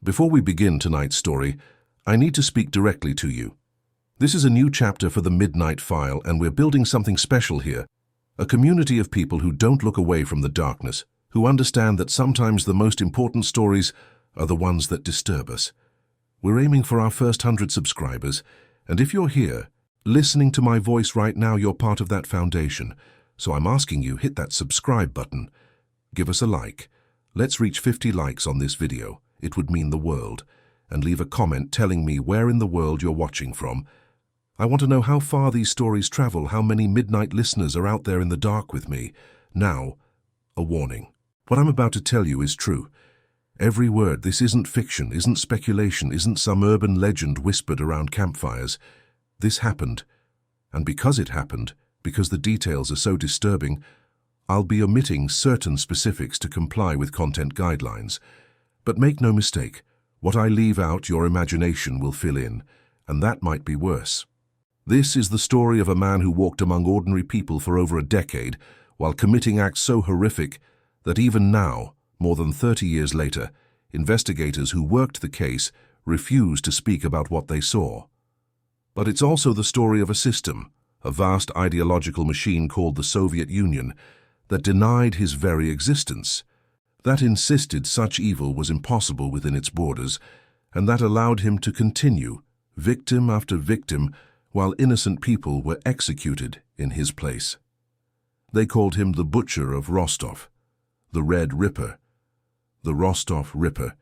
Before we begin tonight's story, I need to speak directly to you. This is a new chapter for the Midnight File, and we're building something special here. A community of people who don't look away from the darkness, who understand that sometimes the most important stories are the ones that disturb us. We're aiming for our first 100 subscribers, and if you're here, listening to my voice right now, you're part of that foundation. So I'm asking you, hit that subscribe button. Give us a like. Let's reach 50 likes on this video. It would mean the world. And leave a comment telling me where in the world you're watching from. I want to know how far these stories travel, how many midnight listeners are out there in the dark with me. Now, a warning. What I'm about to tell you is true. Every word. This isn't fiction, isn't speculation, isn't some urban legend whispered around campfires. This happened. And because it happened, because the details are so disturbing, I'll be omitting certain specifics to comply with content guidelines. But make no mistake, what I leave out, your imagination will fill in, and that might be worse. This is the story of a man who walked among ordinary people for over a decade, while committing acts so horrific that even now, more than 30 years later, investigators who worked the case refuse to speak about what they saw. But it's also the story of a system, a vast ideological machine called the Soviet Union, that denied his very existence, that insisted such evil was impossible within its borders, and that allowed him to continue, victim after victim, while innocent people were executed in his place. They called him the Butcher of Rostov, the Red Ripper, the Rostov Ripper.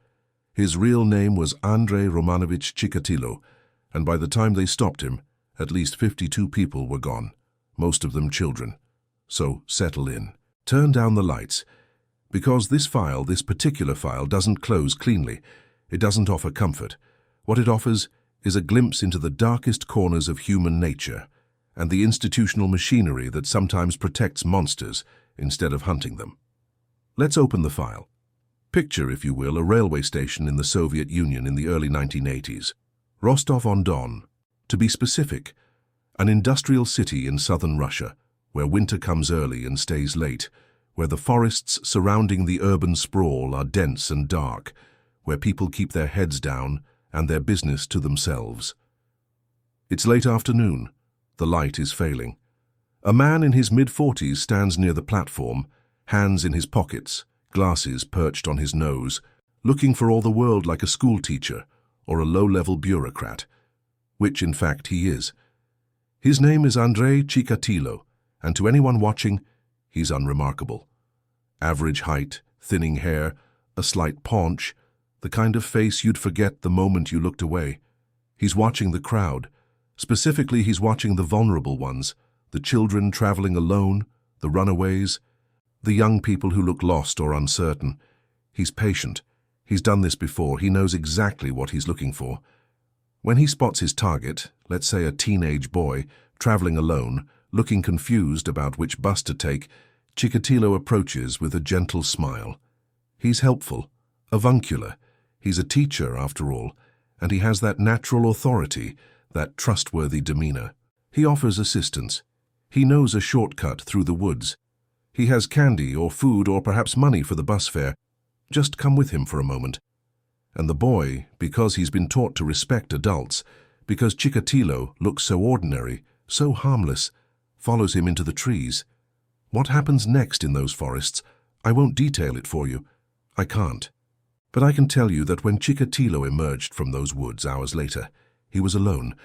His real name was Andrei Romanovich Chikatilo, and by the time they stopped him, at least 52 people were gone, most of them children. So settle in. Turn down the lights. Because this particular file doesn't close cleanly. It doesn't offer comfort. What it offers is a glimpse into the darkest corners of human nature and the institutional machinery that sometimes protects monsters instead of hunting them. Let's open the file. Picture, if you will, a railway station in the Soviet Union in the early 1980s. Rostov-on-Don, to be specific, an industrial city in southern Russia, where winter comes early and stays late, where the forests surrounding the urban sprawl are dense and dark, where people keep their heads down and their business to themselves. It's late afternoon. The light is failing. A man in his mid-40s stands near the platform, hands in his pockets, glasses perched on his nose, looking for all the world like a schoolteacher or a low-level bureaucrat, which in fact he is. His name is Andrei Chikatilo, and to anyone watching, he's unremarkable. Average height, thinning hair, a slight paunch, the kind of face you'd forget the moment you looked away. He's watching the crowd. Specifically, he's watching the vulnerable ones, the children traveling alone, the runaways, the young people who look lost or uncertain. He's patient. He's done this before. He knows exactly what he's looking for. When he spots his target, let's say a teenage boy, traveling alone, looking confused about which bus to take, Chikatilo approaches with a gentle smile. He's helpful, avuncular. He's a teacher, after all, and he has that natural authority, that trustworthy demeanor. He offers assistance. He knows a shortcut through the woods. He has candy or food or perhaps money for the bus fare. Just come with him for a moment. And the boy, because he's been taught to respect adults, because Chikatilo looks so ordinary, so harmless, follows him into the trees. What happens next in those forests? I won't detail it for you. I can't. But I can tell you that when Chikatilo emerged from those woods hours later, he was alone,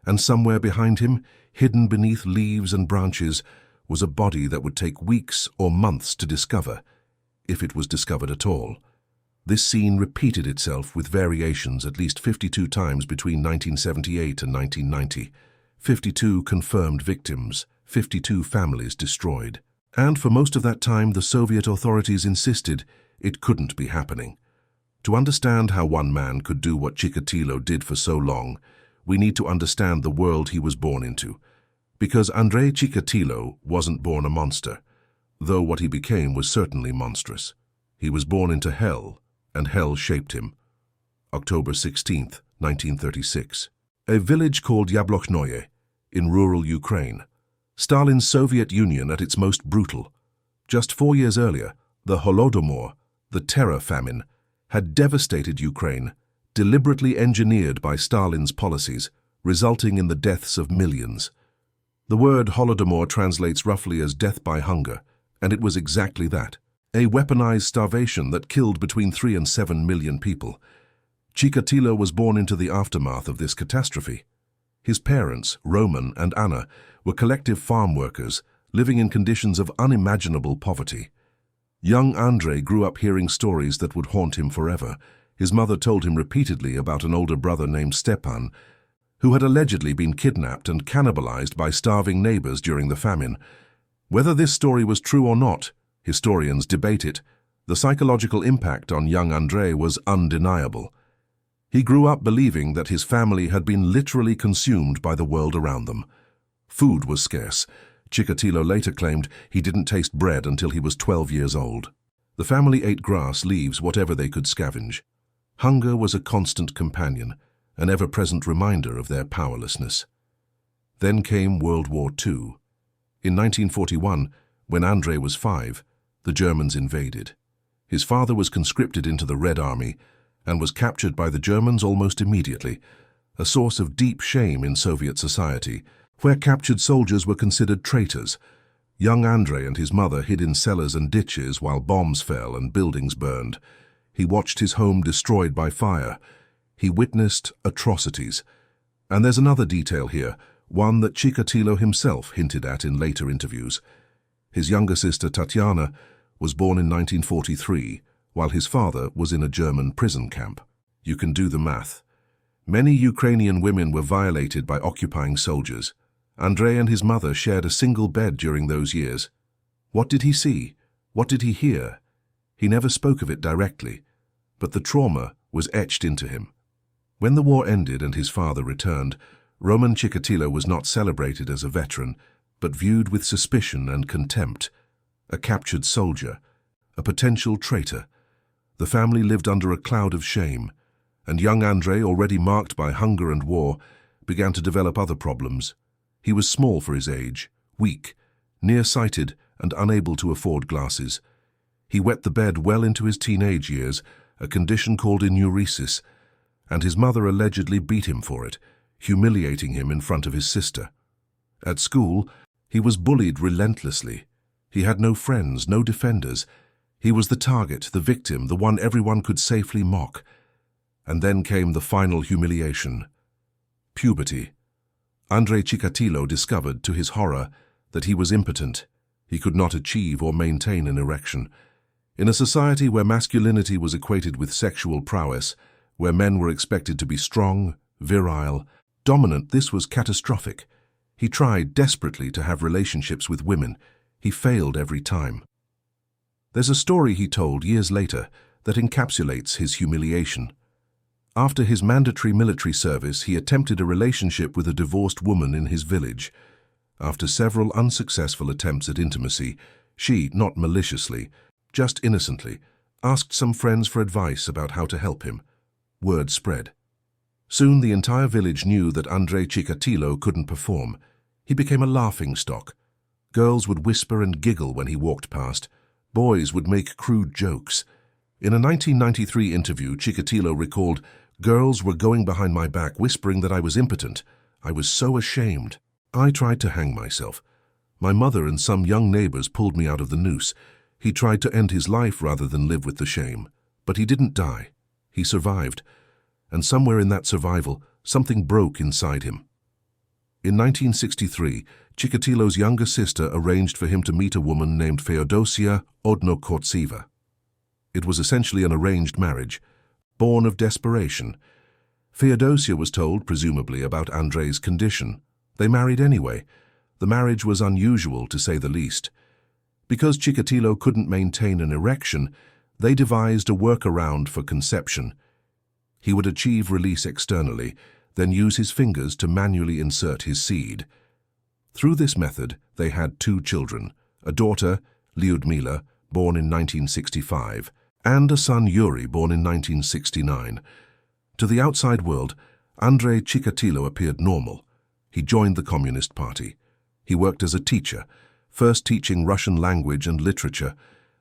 and somewhere behind him, hidden beneath leaves and branches, was a body that would take weeks or months to discover, if it was discovered at all. This scene repeated itself with variations at least 52 times between 1978 and 1990. 52 confirmed victims, 52 families destroyed. And for most of that time, the Soviet authorities insisted it couldn't be happening. To understand how one man could do what Chikatilo did for so long, we need to understand the world he was born into. Because Andrei Chikatilo wasn't born a monster, though what he became was certainly monstrous. He was born into hell, and hell shaped him. October 16th, 1936. A village called Yabloknoye, in rural Ukraine. Stalin's Soviet Union at its most brutal. Just 4 years earlier, the Holodomor, the terror famine, had devastated Ukraine deliberately engineered by Stalin's policies, resulting in the deaths of millions. The word Holodomor translates roughly as death by hunger, and it was exactly that, a weaponized starvation that killed between 3 and 7 million people. Chikatilo was born into the aftermath of this catastrophe. His parents, Roman and Anna, were collective farm workers, living in conditions of unimaginable poverty. Young Andrei grew up hearing stories that would haunt him forever. His mother told him repeatedly about an older brother named Stepan, who had allegedly been kidnapped and cannibalized by starving neighbors during the famine. Whether this story was true or not, historians debate it. The psychological impact on young Andrei was undeniable. He grew up believing that his family had been literally consumed by the world around them. Food was scarce. Chikatilo later claimed he didn't taste bread until he was 12 years old. The family ate grass, leaves, whatever they could scavenge. Hunger was a constant companion, an ever-present reminder of their powerlessness. Then came World War II. In 1941, when Andrei was 5, the Germans invaded. His father was conscripted into the Red Army and was captured by the Germans almost immediately, a source of deep shame in Soviet society, where captured soldiers were considered traitors. Young Andrei and his mother hid in cellars and ditches while bombs fell and buildings burned. He watched his home destroyed by fire. He witnessed atrocities. And there's another detail here, one that Chikatilo himself hinted at in later interviews. His younger sister, Tatiana, was born in 1943, while his father was in a German prison camp. You can do the math. Many Ukrainian women were violated by occupying soldiers. Andrei and his mother shared a single bed during those years. What did he see? What did he hear? He never spoke of it directly, but the trauma was etched into him. When the war ended and his father returned, Roman Chikatilo was not celebrated as a veteran, but viewed with suspicion and contempt. A captured soldier, a potential traitor. The family lived under a cloud of shame, and young Andrei, already marked by hunger and war, began to develop other problems. He was small for his age, weak, nearsighted, and unable to afford glasses. He wet the bed well into his teenage years, a condition called enuresis, and his mother allegedly beat him for it, humiliating him in front of his sister. At school, he was bullied relentlessly. He had no friends, no defenders. He was the target, the victim, the one everyone could safely mock. And then came the final humiliation. Puberty. Andrei Chikatilo discovered, to his horror, that he was impotent. He could not achieve or maintain an erection. In a society where masculinity was equated with sexual prowess, where men were expected to be strong, virile, dominant, this was catastrophic. He tried desperately to have relationships with women. He failed every time. There's a story he told years later that encapsulates his humiliation. After his mandatory military service, he attempted a relationship with a divorced woman in his village. After several unsuccessful attempts at intimacy, she, not maliciously, just innocently, asked some friends for advice about how to help him. Word spread. Soon the entire village knew that Andrei Chikatilo couldn't perform. He became a laughingstock. Girls would whisper and giggle when he walked past. Boys would make crude jokes. In a 1993 interview, Chikatilo recalled, "Girls were going behind my back whispering that I was impotent. I was so ashamed. I tried to hang myself. My mother and some young neighbors pulled me out of the noose. He tried to end his life rather than live with the shame. But he didn't die. He survived. And somewhere in that survival, something broke inside him." In 1963, Chikatilo's younger sister arranged for him to meet a woman named Feodosia Odnokortseva. It was essentially an arranged marriage, born of desperation. Feodosia was told, presumably, about Andrei's condition. They married anyway. The marriage was unusual, to say the least. Because Chikatilo couldn't maintain an erection, they devised a workaround for conception. He would achieve release externally, then use his fingers to manually insert his seed. Through this method, they had 2 children, a daughter, Lyudmila, born in 1965, and a son, Yuri, born in 1969. To the outside world, Andrei Chikatilo appeared normal. He joined the Communist Party. He worked as a teacher, first teaching Russian language and literature,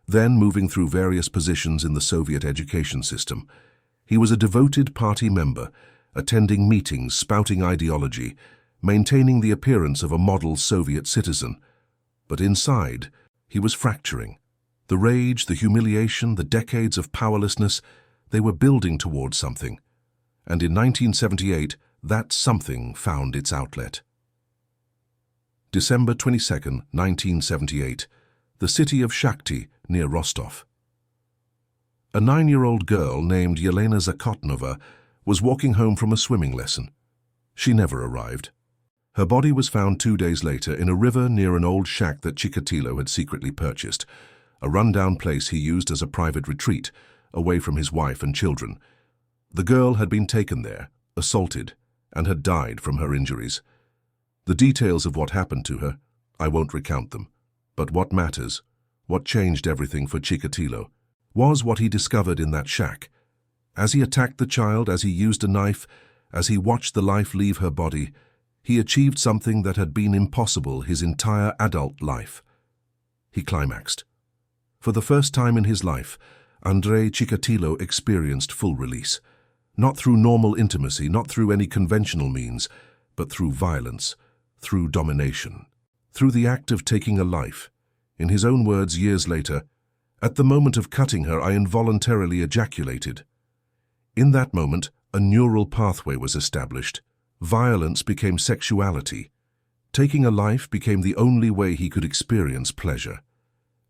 then moving through various positions in the Soviet education system. He was a devoted party member, attending meetings, spouting ideology, maintaining the appearance of a model Soviet citizen. But inside, he was fracturing. The rage, the humiliation, the decades of powerlessness, they were building towards something. And in 1978, that something found its outlet. December 22, 1978, the city of Shakhty near Rostov. A 9-year-old girl named Yelena Zakotnova was walking home from a swimming lesson. She never arrived. Her body was found 2 days later in a river near an old shack that Chikatilo had secretly purchased, a rundown place he used as a private retreat, away from his wife and children. The girl had been taken there, assaulted, and had died from her injuries. The details of what happened to her, I won't recount them. But what matters, what changed everything for Chikatilo, was what he discovered in that shack. As he attacked the child, as he used a knife, as he watched the life leave her body, he achieved something that had been impossible his entire adult life. He climaxed. For the first time in his life, Andrei Chikatilo experienced full release. Not through normal intimacy, not through any conventional means, but through violence, through domination, through the act of taking a life. In his own words years later, "At the moment of cutting her, I involuntarily ejaculated." In that moment, a neural pathway was established. Violence became sexuality. Taking a life became the only way he could experience pleasure.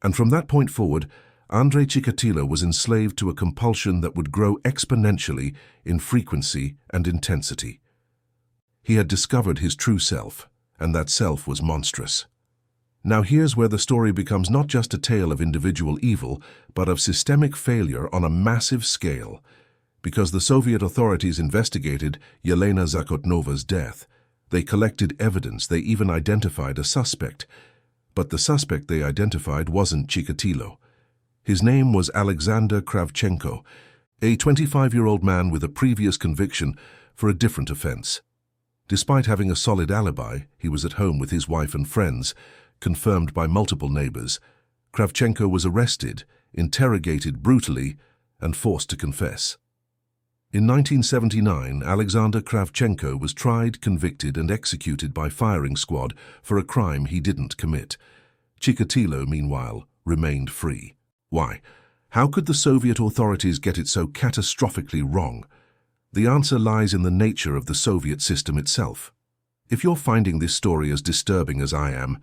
And from that point forward, Andrei Chikatilo was enslaved to a compulsion that would grow exponentially in frequency and intensity. He had discovered his true self, and that self was monstrous. Now here's where the story becomes not just a tale of individual evil, but of systemic failure on a massive scale. Because the Soviet authorities investigated Yelena Zakotnova's death, they collected evidence, they even identified a suspect. But the suspect they identified wasn't Chikatilo. His name was Alexander Kravchenko, a 25-year-old man with a previous conviction for a different offense. Despite having a solid alibi, he was at home with his wife and friends, confirmed by multiple neighbors. Kravchenko was arrested, interrogated brutally, and forced to confess. In 1979, Alexander Kravchenko was tried, convicted, and executed by firing squad for a crime he didn't commit. Chikatilo, meanwhile, remained free. Why? How could the Soviet authorities get it so catastrophically wrong? The answer lies in the nature of the Soviet system itself. If you're finding this story as disturbing as I am,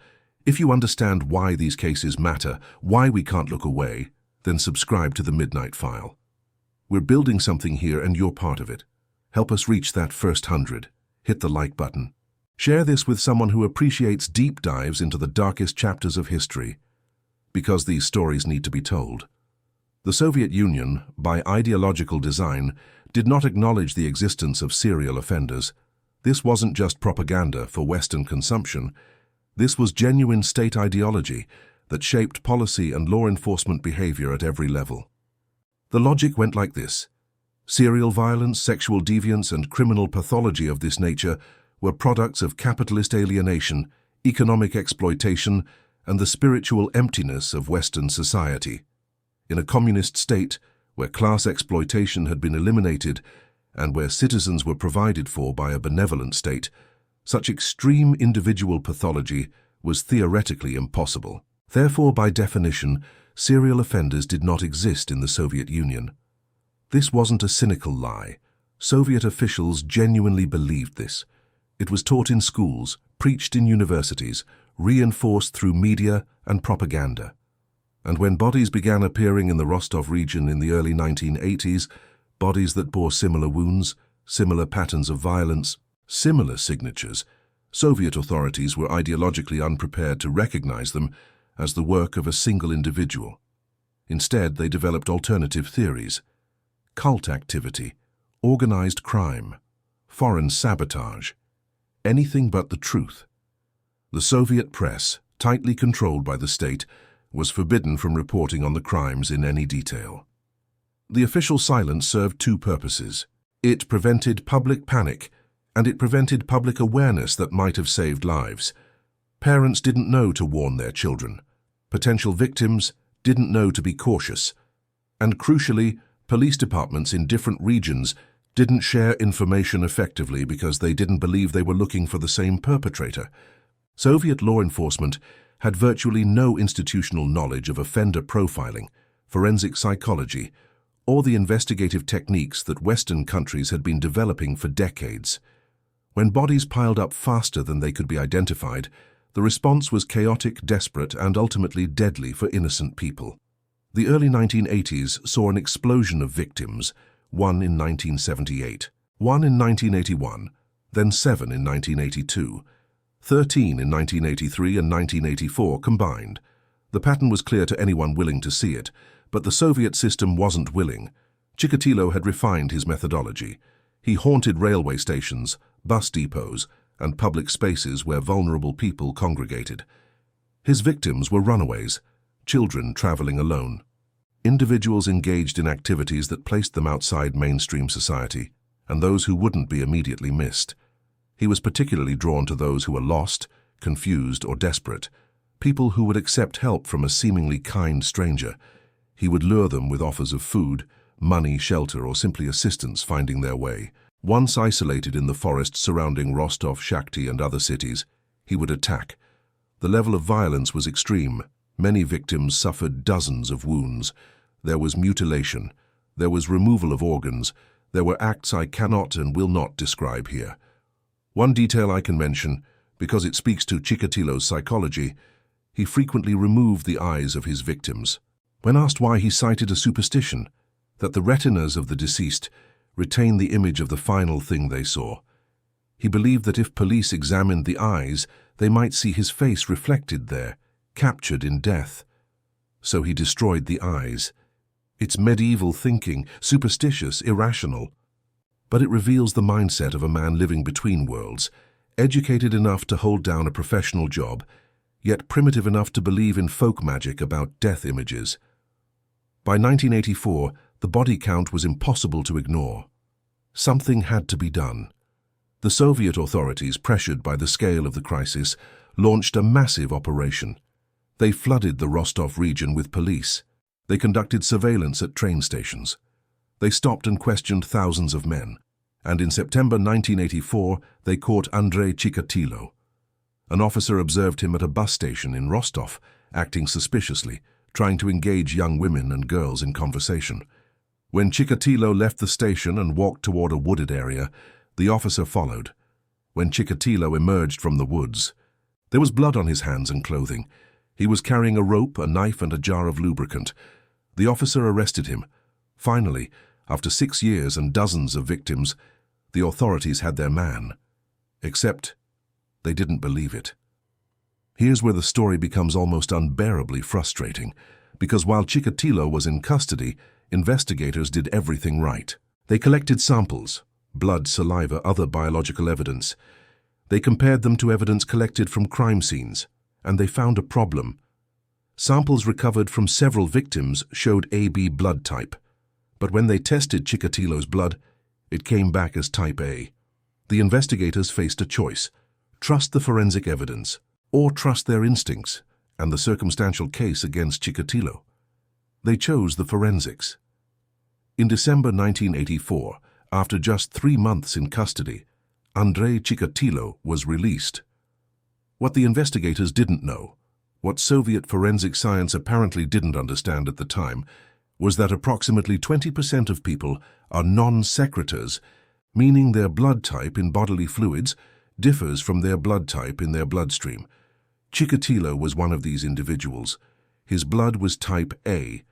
if you understand why these cases matter, why we can't look away, then subscribe to the Midnight File. We're building something here and you're part of it. Help us reach that first 100. Hit the like button. Share this with someone who appreciates deep dives into the darkest chapters of history, because these stories need to be told. The Soviet Union, by ideological design, did not acknowledge the existence of serial offenders. This wasn't just propaganda for Western consumption. This was genuine state ideology that shaped policy and law enforcement behavior at every level. The logic went like this. Serial violence, sexual deviance, and criminal pathology of this nature were products of capitalist alienation, economic exploitation, and the spiritual emptiness of Western society. In a communist state, where class exploitation had been eliminated and where citizens were provided for by a benevolent state, such extreme individual pathology was theoretically impossible. Therefore, by definition, serial offenders did not exist in the Soviet Union. This wasn't a cynical lie. Soviet officials genuinely believed this. It was taught in schools, preached in universities, reinforced through media and propaganda. And when bodies began appearing in the Rostov region in the early 1980s, bodies that bore similar wounds, similar patterns of violence, similar signatures, Soviet authorities were ideologically unprepared to recognize them as the work of a single individual. Instead, they developed alternative theories: cult activity, organized crime, foreign sabotage, anything but the truth. The Soviet press, tightly controlled by the state, was forbidden from reporting on the crimes in any detail. The official silence served two purposes. It prevented public panic, and it prevented public awareness that might have saved lives. Parents didn't know to warn their children. Potential victims didn't know to be cautious. And crucially, Police departments in different regions didn't share information effectively because they didn't believe they were looking for the same perpetrator. Soviet law enforcement had virtually no institutional knowledge of offender profiling, forensic psychology, or the investigative techniques that Western countries had been developing for decades. When bodies piled up faster than they could be identified, the response was chaotic, desperate, and ultimately deadly for innocent people. The early 1980s saw an explosion of victims, one in 1978, one in 1981, then 7 in 1982, 13 in 1983 and 1984 combined. The pattern was clear to anyone willing to see it, but the Soviet system wasn't willing. Chikatilo had refined his methodology. He haunted railway stations, bus depots, and public spaces where vulnerable people congregated. His victims were runaways, children traveling alone, individuals engaged in activities that placed them outside mainstream society, and those who wouldn't be immediately missed. He was particularly drawn to those who were lost, confused, or desperate, people who would accept help from a seemingly kind stranger. He would lure them with offers of food, money, shelter, or simply assistance finding their way. Once isolated in the forests surrounding Rostov, Shakhty, and other cities, he would attack. The level of violence was extreme. Many victims suffered dozens of wounds. There was mutilation. There was removal of organs. There were acts I cannot and will not describe here. One detail I can mention, because it speaks to Chikatilo's psychology, he frequently removed the eyes of his victims. When asked why, he cited a superstition, that the retinas of the deceased retain the image of the final thing they saw. He believed that if police examined the eyes, they might see his face reflected there, captured in death. So he destroyed the eyes. It's medieval thinking, superstitious, irrational. But it reveals the mindset of a man living between worlds, educated enough to hold down a professional job, yet primitive enough to believe in folk magic about death images. By 1984, the body count was impossible to ignore. Something had to be done. The Soviet authorities, pressured by the scale of the crisis, launched a massive operation. They flooded the Rostov region with police. They conducted surveillance at train stations. They stopped and questioned thousands of men. And in September 1984, they caught Andrei Chikatilo. An officer observed him at a bus station in Rostov, acting suspiciously, trying to engage young women and girls in conversation. When Chikatilo left the station and walked toward a wooded area, the officer followed. When Chikatilo emerged from the woods, there was blood on his hands and clothing. He was carrying a rope, a knife, and a jar of lubricant. The officer arrested him. Finally, after 6 years and dozens of victims, the authorities had their man. Except they didn't believe it. Here's where the story becomes almost unbearably frustrating, because while Chikatilo was in custody, investigators did everything right. They collected samples, blood, saliva, other biological evidence. They compared them to evidence collected from crime scenes, and they found a problem. Samples recovered from several victims showed AB blood type, but when they tested Chikatilo's blood, it came back as type A. The investigators faced a choice: trust the forensic evidence, or trust their instincts and the circumstantial case against Chikatilo. They chose the forensics. In December 1984, after just 3 months in custody, Andrei Chikatilo was released. What the investigators didn't know, what Soviet forensic science apparently didn't understand at the time, was that approximately 20% of people are non-secretors, meaning their blood type in bodily fluids differs from their blood type in their bloodstream. Chikatilo was one of these individuals. His blood was type A,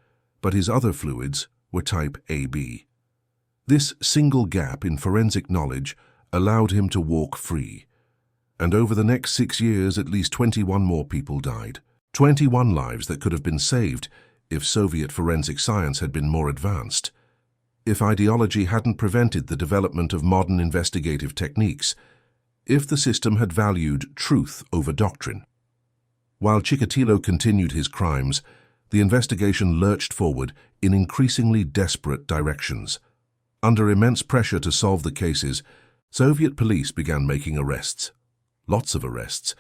but his other fluids were type AB. This single gap in forensic knowledge allowed him to walk free. And over the next 6 years, at least 21 more people died. 21 lives that could have been saved if Soviet forensic science had been more advanced. If ideology hadn't prevented the development of modern investigative techniques. If the system had valued truth over doctrine. While Chikatilo continued his crimes, the investigation lurched forward in increasingly desperate directions. Under immense pressure to solve the cases, Soviet police began making arrests. Lots of arrests.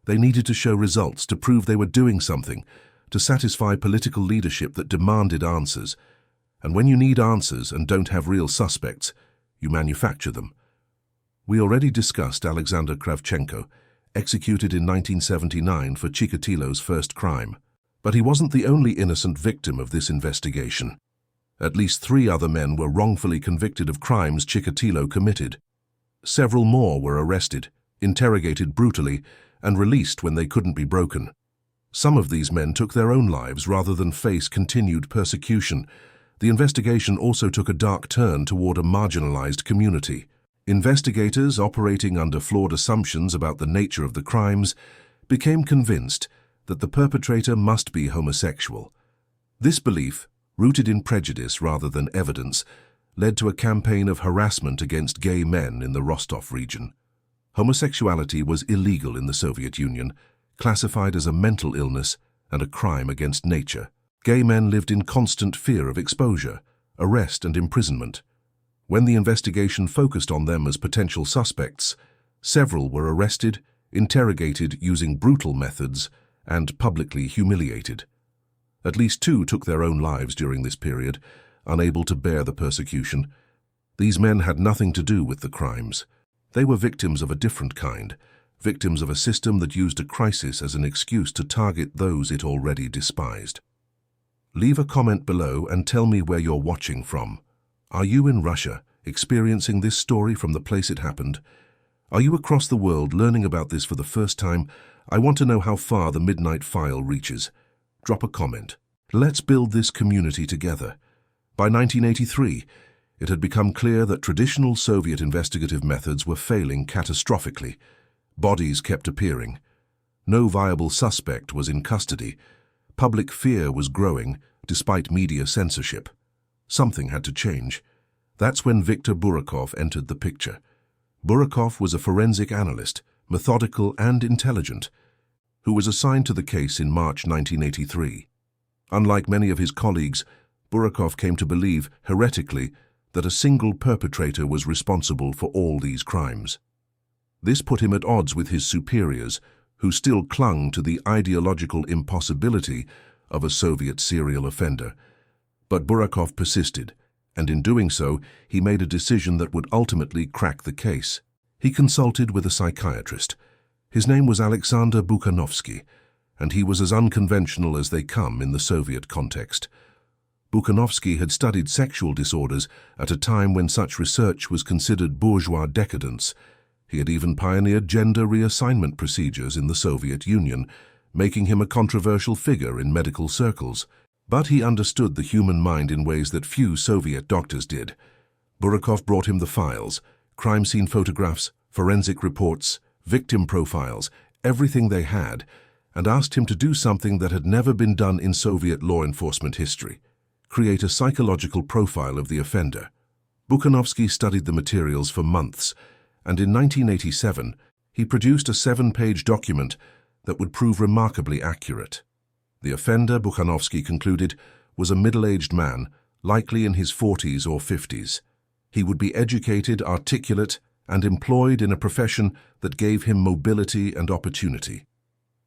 They needed to show results, to prove they were doing something, to satisfy political leadership that demanded answers. And when you need answers and don't have real suspects, you manufacture them. We already discussed Alexander Kravchenko, executed in 1979 for Chikatilo's first crime. But he wasn't the only innocent victim of this investigation. At least 3 other men were wrongfully convicted of crimes Chikatilo committed. Several more were arrested, interrogated brutally, and released when they couldn't be broken. Some of these men took their own lives rather than face continued persecution. The investigation also took a dark turn toward a marginalized community. Investigators, operating under flawed assumptions about the nature of the crimes, became convinced that the perpetrator must be homosexual. This belief, rooted in prejudice rather than evidence, led to a campaign of harassment against gay men in the Rostov region. Homosexuality was illegal in the Soviet Union, classified as a mental illness and a crime against nature. Gay men lived in constant fear of exposure, arrest, and imprisonment. When the investigation focused on them as potential suspects, several were arrested, interrogated using brutal methods, and publicly humiliated. At least 2 took their own lives during this period, unable to bear the persecution. These men had nothing to do with the crimes. They were victims of a different kind, victims of a system that used a crisis as an excuse to target those it already despised. Leave a comment below and tell me where you're watching from. Are you in Russia, experiencing this story from the place it happened? Are you across the world learning about this for the first time? I want to know how far the Midnight File reaches. Drop a comment. Let's build this community together. By 1983, it had become clear that traditional Soviet investigative methods were failing catastrophically. Bodies kept appearing. No viable suspect was in custody. Public fear was growing, despite media censorship. Something had to change. That's when Viktor Burakov entered the picture. Burakov was a forensic analyst, methodical and intelligent, who was assigned to the case in March 1983. Unlike many of his colleagues, Burakov came to believe, heretically, that a single perpetrator was responsible for all these crimes. This put him at odds with his superiors, who still clung to the ideological impossibility of a Soviet serial offender. But Burakov persisted, and in doing so, he made a decision that would ultimately crack the case. He consulted with a psychiatrist. His name was Alexander Bukhanovsky, and he was as unconventional as they come in the Soviet context. Bukhanovsky had studied sexual disorders at a time when such research was considered bourgeois decadence. He had even pioneered gender reassignment procedures in the Soviet Union, making him a controversial figure in medical circles. But he understood the human mind in ways that few Soviet doctors did. Burakov brought him the files, crime scene photographs, forensic reports, victim profiles, everything they had, and asked him to do something that had never been done in Soviet law enforcement history: create a psychological profile of the offender. Bukhanovsky studied the materials for months, and in 1987, he produced a 7-page document that would prove remarkably accurate. The offender, Bukhanovsky concluded, was a middle-aged man, likely in his 40s or 50s. He would be educated, articulate, and employed in a profession that gave him mobility and opportunity.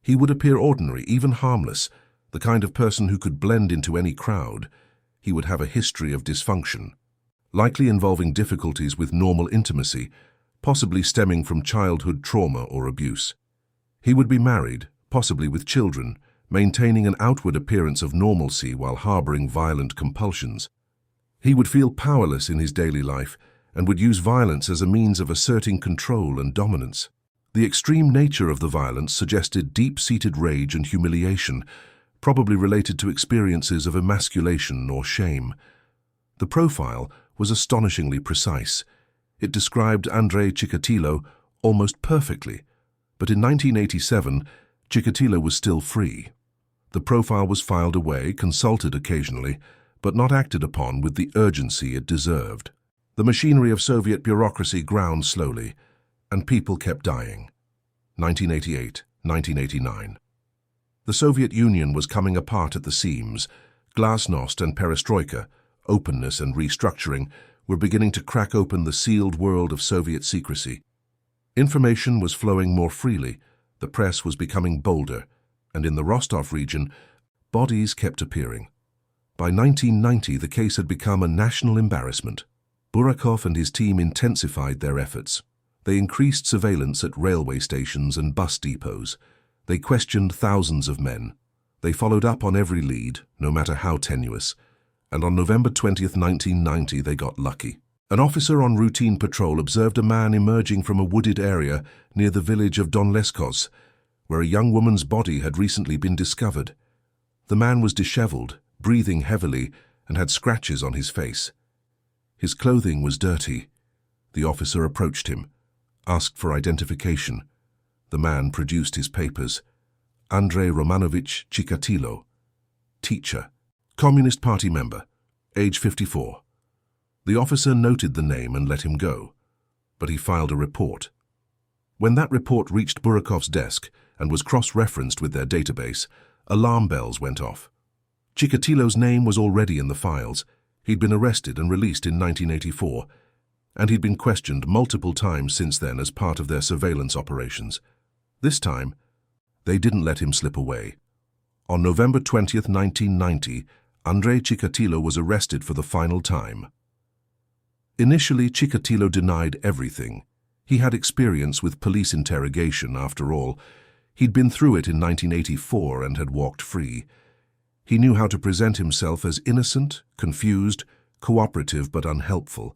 He would appear ordinary, even harmless, the kind of person who could blend into any crowd. He would have a history of dysfunction, likely involving difficulties with normal intimacy, possibly stemming from childhood trauma or abuse. He would be married, possibly with children, maintaining an outward appearance of normalcy while harboring violent compulsions. He would feel powerless in his daily life and would use violence as a means of asserting control and dominance. The extreme nature of the violence suggested deep-seated rage and humiliation, probably related to experiences of emasculation or shame. The profile was astonishingly precise. It described Andrei Chikatilo almost perfectly, but in 1987, Chikatilo was still free. The profile was filed away, consulted occasionally, but not acted upon with the urgency it deserved. The machinery of Soviet bureaucracy ground slowly, and people kept dying. 1988, 1989. The Soviet Union was coming apart at the seams. Glasnost and perestroika, openness and restructuring, were beginning to crack open the sealed world of Soviet secrecy. Information was flowing more freely, the press was becoming bolder, and in the Rostov region, bodies kept appearing. By 1990, the case had become a national embarrassment. Burakov and his team intensified their efforts. They increased surveillance at railway stations and bus depots. They questioned thousands of men. They followed up on every lead, no matter how tenuous. And on November 20th, 1990, they got lucky. An officer on routine patrol observed a man emerging from a wooded area near the village of Donleskos, where a young woman's body had recently been discovered. The man was disheveled, breathing heavily, and had scratches on his face. His clothing was dirty. The officer approached him, asked for identification. The man produced his papers. Andrei Chikatilo, teacher, Communist Party member, age 54. The officer noted the name and let him go, but he filed a report. When that report reached Burakov's desk and was cross-referenced with their database, alarm bells went off. Chikatilo's name was already in the files. He'd been arrested and released in 1984, and he'd been questioned multiple times since then as part of their surveillance operations. This time, they didn't let him slip away. On November 20th, 1990, Andrei Chikatilo was arrested for the final time. Initially, Chikatilo denied everything. He had experience with police interrogation, after all. He'd been through it in 1984 and had walked free. He knew how to present himself as innocent, confused, cooperative but unhelpful.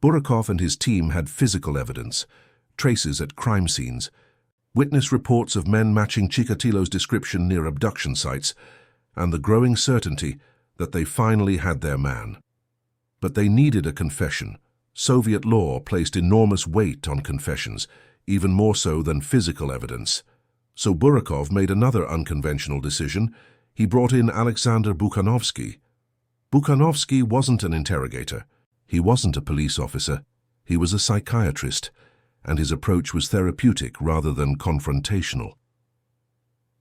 Burakov and his team had physical evidence, traces at crime scenes, witness reports of men matching Chikatilo's description near abduction sites, and the growing certainty that they finally had their man. But they needed a confession. Soviet law placed enormous weight on confessions, even more so than physical evidence. So Burakov made another unconventional decision. He brought in Alexander Bukhanovsky. Bukhanovsky wasn't an interrogator. He wasn't a police officer. He was a psychiatrist, and his approach was therapeutic rather than confrontational.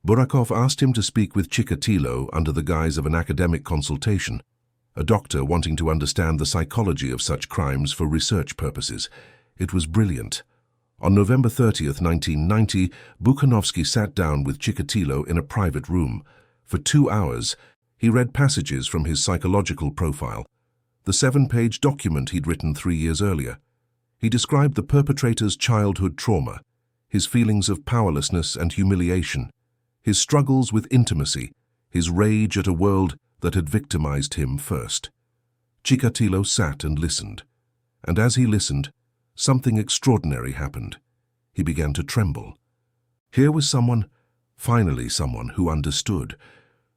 Burakov asked him to speak with Chikatilo under the guise of an academic consultation, a doctor wanting to understand the psychology of such crimes for research purposes. It was brilliant. On November 30th, 1990, Bukhanovsky sat down with Chikatilo in a private room. For 2 hours, he read passages from his psychological profile, the 7-page document he'd written 3 years earlier. He described the perpetrator's childhood trauma, his feelings of powerlessness and humiliation, his struggles with intimacy, his rage at a world that had victimized him first. Chikatilo sat and listened, and as he listened, something extraordinary happened. He began to tremble. Here was someone, finally someone who understood,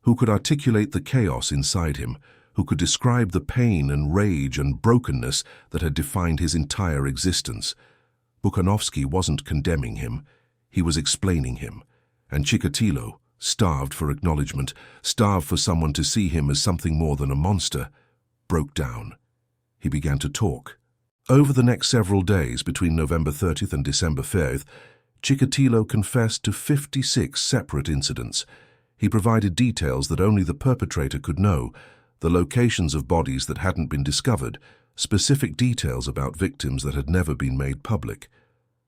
who could articulate the chaos inside him, who could describe the pain and rage and brokenness that had defined his entire existence. Bukhanovsky wasn't condemning him, he was explaining him, and Chikatilo, starved for acknowledgement, starved for someone to see him as something more than a monster, broke down. He began to talk. Over the next several days, between November 30th and December 5th, Chikatilo confessed to 56 separate incidents. He provided details that only the perpetrator could know, the locations of bodies that hadn't been discovered, specific details about victims that had never been made public,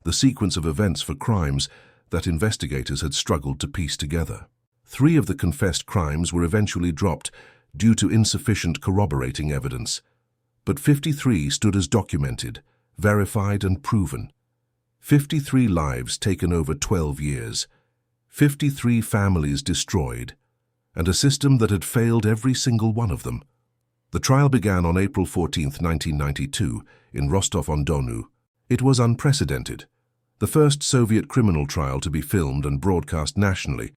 the sequence of events for crimes that investigators had struggled to piece together. 3 of the confessed crimes were eventually dropped due to insufficient corroborating evidence, but 53 stood as documented, verified and proven. 53 lives taken over 12 years, 53 families destroyed, and a system that had failed every single one of them. The trial began on April 14, 1992, in Rostov-on-Donu. It was unprecedented, the first Soviet criminal trial to be filmed and broadcast nationally,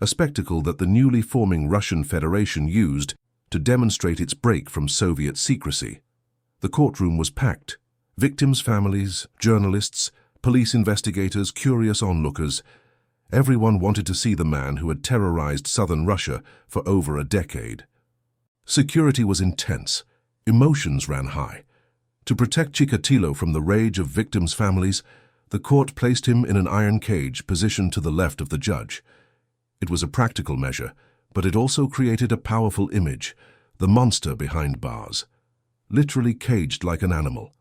a spectacle that the newly forming Russian Federation used to demonstrate its break from Soviet secrecy. The courtroom was packed. Victims' families, journalists, police investigators, curious onlookers. Everyone wanted to see the man who had terrorized southern Russia for over a decade. Security was intense. Emotions ran high. To protect Chikatilo from the rage of victims' families, the court placed him in an iron cage positioned to the left of the judge. It was a practical measure, but it also created a powerful image, the monster behind bars. Literally caged like an animal.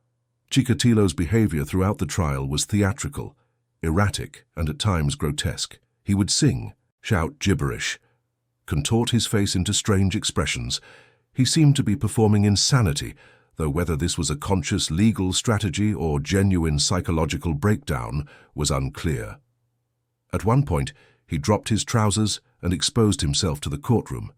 Chikatilo's behavior throughout the trial was theatrical, erratic, and at times grotesque. He would sing, shout gibberish, contort his face into strange expressions. He seemed to be performing insanity, though whether this was a conscious legal strategy or genuine psychological breakdown was unclear. At one point, he dropped his trousers and exposed himself to the courtroom,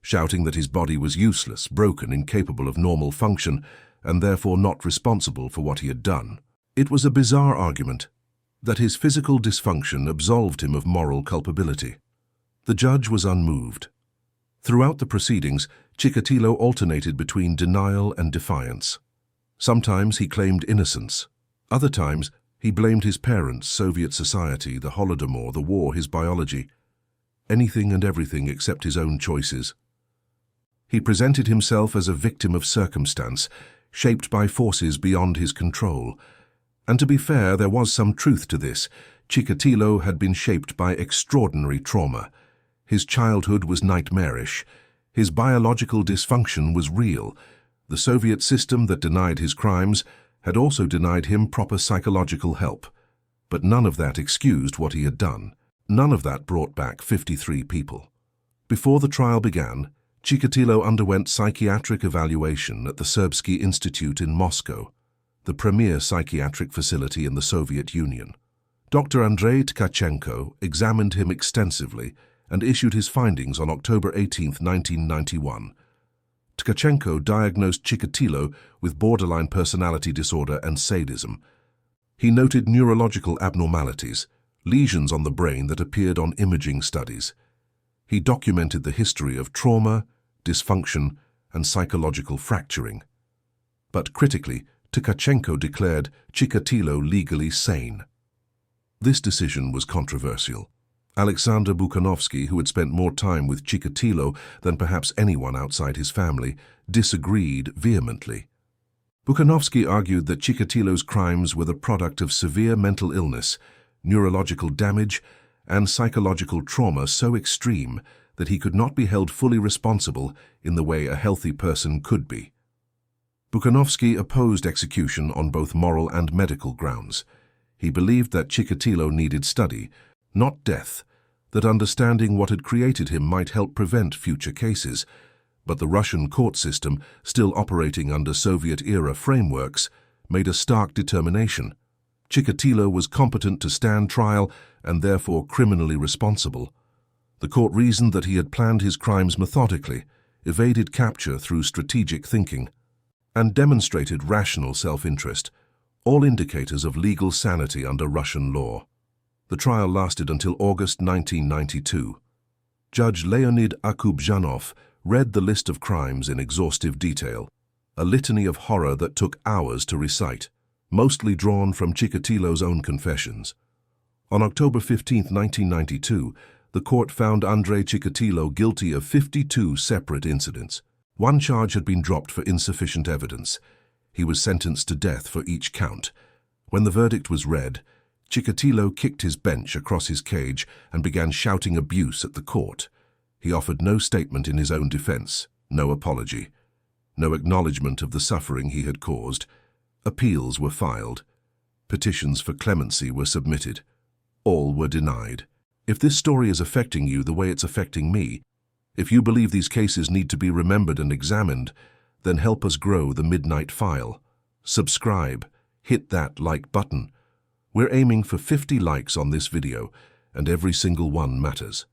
shouting that his body was useless, broken, incapable of normal function, and therefore not responsible for what he had done. It was a bizarre argument that his physical dysfunction absolved him of moral culpability. The judge was unmoved. Throughout the proceedings, Chikatilo alternated between denial and defiance. Sometimes he claimed innocence. Other times, he blamed his parents, Soviet society, the Holodomor, the war, his biology, anything and everything except his own choices. He presented himself as a victim of circumstance, shaped by forces beyond his control. And to be fair, there was some truth to this. Chikatilo had been shaped by extraordinary trauma. His childhood was nightmarish. His biological dysfunction was real. The Soviet system that denied his crimes had also denied him proper psychological help. But none of that excused what he had done. None of that brought back 53 people. Before the trial began, Chikatilo underwent psychiatric evaluation at the Serbsky Institute in Moscow, the premier psychiatric facility in the Soviet Union. Dr. Andrei Chikatilo examined him extensively and issued his findings on October 18, 1991. Chikatilo diagnosed Chikatilo with borderline personality disorder and sadism. He noted neurological abnormalities, lesions on the brain that appeared on imaging studies. He documented the history of trauma, dysfunction, and psychological fracturing. But critically, Chikatilo declared Chikatilo legally sane. This decision was controversial. Alexander Bukhanovsky, who had spent more time with Chikatilo than perhaps anyone outside his family, disagreed vehemently. Bukhanovsky argued that Chikatilo's crimes were the product of severe mental illness, neurological damage, and psychological trauma so extreme that he could not be held fully responsible in the way a healthy person could be. Bukhanovsky opposed execution on both moral and medical grounds. He believed that Chikatilo needed study, not death, that understanding what had created him might help prevent future cases, but the Russian court system, still operating under Soviet-era frameworks, made a stark determination. Chikatilo was competent to stand trial and therefore criminally responsible. The court reasoned that he had planned his crimes methodically, evaded capture through strategic thinking, and demonstrated rational self-interest, all indicators of legal sanity under Russian law. The trial lasted until August 1992. Judge Leonid Akubzhanov read the list of crimes in exhaustive detail, a litany of horror that took hours to recite, mostly drawn from Chikatilo's own confessions. On October 15, 1992, the court found Andrei Chikatilo guilty of 52 separate incidents. One charge had been dropped for insufficient evidence. He was sentenced to death for each count. When the verdict was read, Chikatilo kicked his bench across his cage and began shouting abuse at the court. He offered no statement in his own defense, no apology, no acknowledgement of the suffering he had caused. Appeals were filed. Petitions for clemency were submitted. All were denied. If this story is affecting you the way it's affecting me, if you believe these cases need to be remembered and examined, then help us grow the Midnight File. Subscribe, hit that like button. We're aiming for 50 likes on this video, and every single one matters.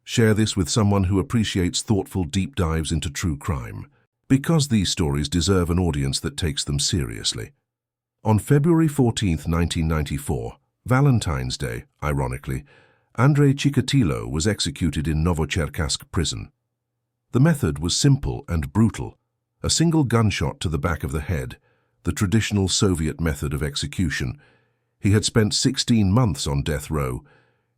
Share this with someone who appreciates thoughtful deep dives into true crime, because these stories deserve an audience that takes them seriously. On February 14, 1994, Valentine's Day, ironically, Andrei Chikatilo was executed in Novocherkassk prison. The method was simple and brutal. A single gunshot to the back of the head, the traditional Soviet method of execution. He had spent 16 months on death row.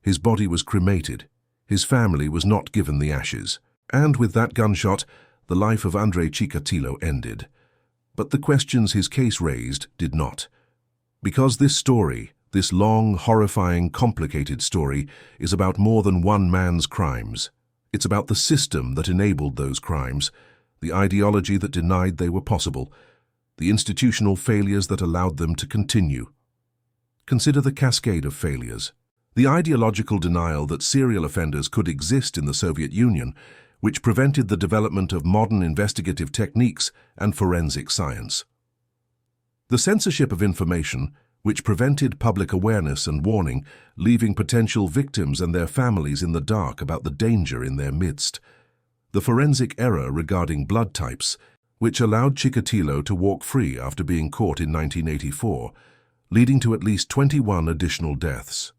His body was cremated. His family was not given the ashes. And with that gunshot, the life of Andrei Chikatilo ended. But the questions his case raised did not. Because this story, this long, horrifying, complicated story, is about more than one man's crimes. It's about the system that enabled those crimes, the ideology that denied they were possible, the institutional failures that allowed them to continue. Consider the cascade of failures. The ideological denial that serial offenders could exist in the Soviet Union, which prevented the development of modern investigative techniques and forensic science. The censorship of information, which prevented public awareness and warning, leaving potential victims and their families in the dark about the danger in their midst. The forensic error regarding blood types, which allowed Chikatilo to walk free after being caught in 1984, leading to at least 21 additional deaths.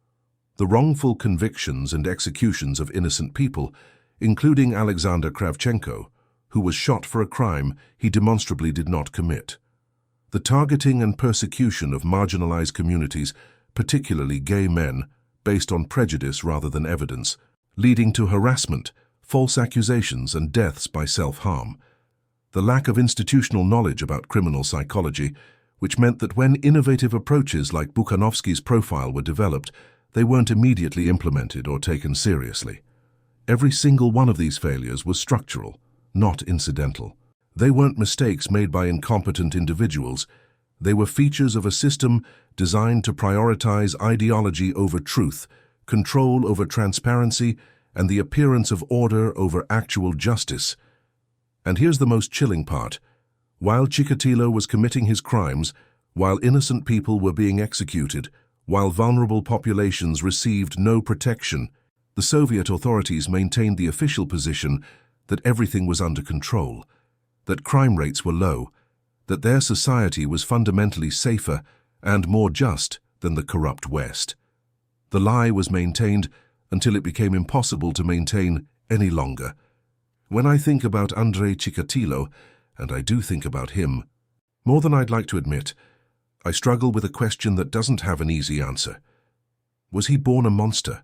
The wrongful convictions and executions of innocent people, including Alexander Kravchenko, who was shot for a crime he demonstrably did not commit. The targeting and persecution of marginalized communities, particularly gay men, based on prejudice rather than evidence, leading to harassment, false accusations, and deaths by self-harm. The lack of institutional knowledge about criminal psychology, which meant that when innovative approaches like Bukhanovsky's profile were developed, they weren't immediately implemented or taken seriously. Every single one of these failures was structural, not incidental. They weren't mistakes made by incompetent individuals. They were features of a system designed to prioritize ideology over truth, control over transparency, and the appearance of order over actual justice. And here's the most chilling part. While Chikatilo was committing his crimes, while innocent people were being executed, while vulnerable populations received no protection, the Soviet authorities maintained the official position that everything was under control, that crime rates were low, that their society was fundamentally safer and more just than the corrupt West. The lie was maintained until it became impossible to maintain any longer. When I think about Andrei Chikatilo, and I do think about him, more than I'd like to admit, I struggle with a question that doesn't have an easy answer. Was he born a monster,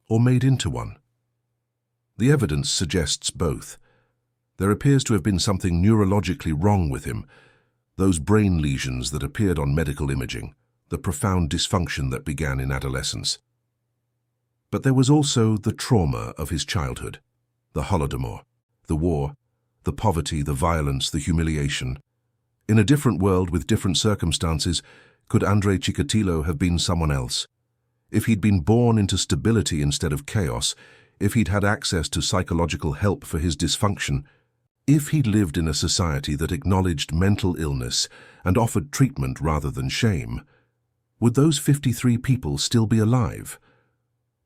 or made into one? The evidence suggests both. There appears to have been something neurologically wrong with him, those brain lesions that appeared on medical imaging, the profound dysfunction that began in adolescence. But there was also the trauma of his childhood, the Holodomor, the war, the poverty, the violence, the humiliation. In a different world with different circumstances, could Andrei Chikatilo have been someone else? If he'd been born into stability instead of chaos, if he'd had access to psychological help for his dysfunction, if he'd lived in a society that acknowledged mental illness and offered treatment rather than shame, would those 53 people still be alive?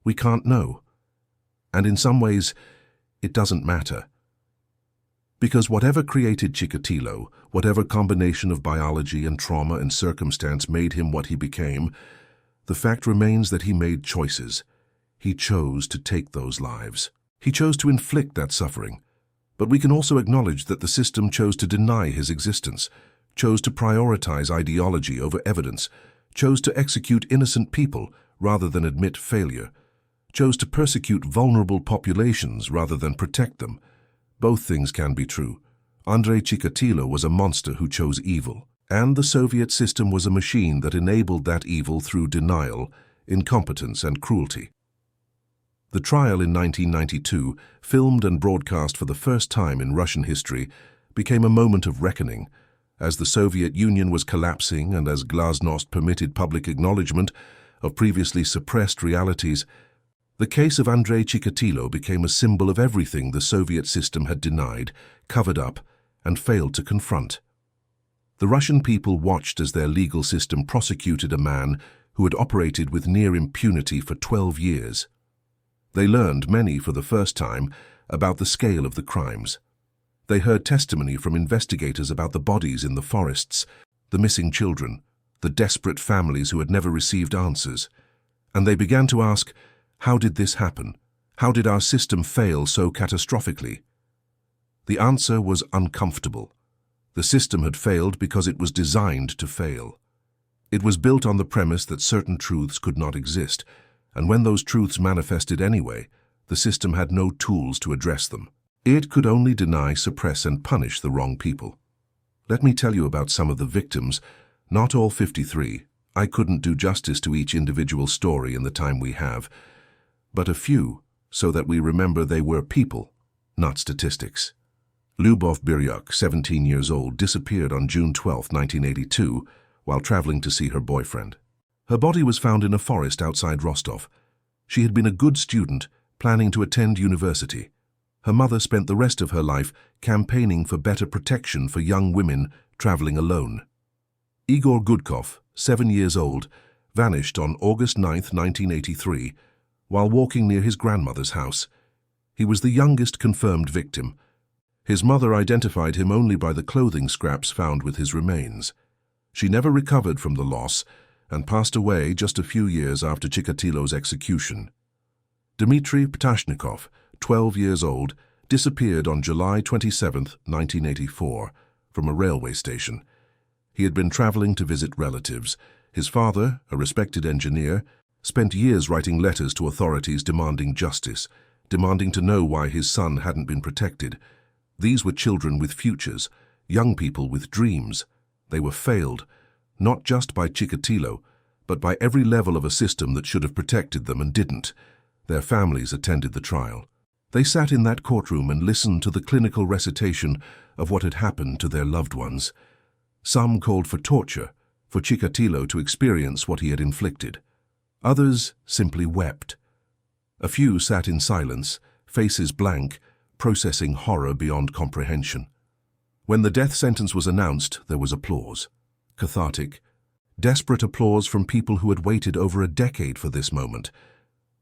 We can't know. And in some ways, it doesn't matter. Because whatever created Chikatilo, whatever combination of biology and trauma and circumstance made him what he became, the fact remains that he made choices. He chose to take those lives. He chose to inflict that suffering. But we can also acknowledge that the system chose to deny his existence, chose to prioritize ideology over evidence, chose to execute innocent people rather than admit failure, chose to persecute vulnerable populations rather than protect them. Both things can be true. Andrei Chikatilo was a monster who chose evil, and the Soviet system was a machine that enabled that evil through denial, incompetence, and cruelty. The trial in 1992, filmed and broadcast for the first time in Russian history, became a moment of reckoning. As the Soviet Union was collapsing and as glasnost permitted public acknowledgement of previously suppressed realities, the case of Andrei Chikatilo became a symbol of everything the Soviet system had denied, covered up, and failed to confront. The Russian people watched as their legal system prosecuted a man who had operated with near impunity for 12 years. They learned, many for the first time, about the scale of the crimes. They heard testimony from investigators about the bodies in the forests, the missing children, the desperate families who had never received answers. And they began to ask, how did this happen? How did our system fail so catastrophically? The answer was uncomfortable. The system had failed because it was designed to fail. It was built on the premise that certain truths could not exist, and when those truths manifested anyway, the system had no tools to address them. It could only deny, suppress, and punish the wrong people. Let me tell you about some of the victims, not all 53. I couldn't do justice to each individual story in the time we have, but a few, so that we remember they were people, not statistics. Lyubov Biryuk, 17 years old, disappeared on June 12, 1982, while traveling to see her boyfriend. Her body was found in a forest outside Rostov. She had been a good student, planning to attend university. Her mother spent the rest of her life campaigning for better protection for young women traveling alone. Igor Gudkov, 7 years old, vanished on August 9, 1983, while walking near his grandmother's house. He was the youngest confirmed victim. His mother identified him only by the clothing scraps found with his remains. She never recovered from the loss and passed away just a few years after Chikatilo's execution. Dmitry Ptashnikov, 12 years old, disappeared on July 27, 1984, from a railway station. He had been traveling to visit relatives. His father, a respected engineer, spent years writing letters to authorities demanding justice, demanding to know why his son hadn't been protected. These were children with futures, young people with dreams. They were failed, not just by Chikatilo, but by every level of a system that should have protected them and didn't. Their families attended the trial. They sat in that courtroom and listened to the clinical recitation of what had happened to their loved ones. Some called for torture, for Chikatilo to experience what he had inflicted. Others simply wept. A few sat in silence, faces blank, processing horror beyond comprehension. When the death sentence was announced, there was applause. Cathartic, desperate applause from people who had waited over a decade for this moment.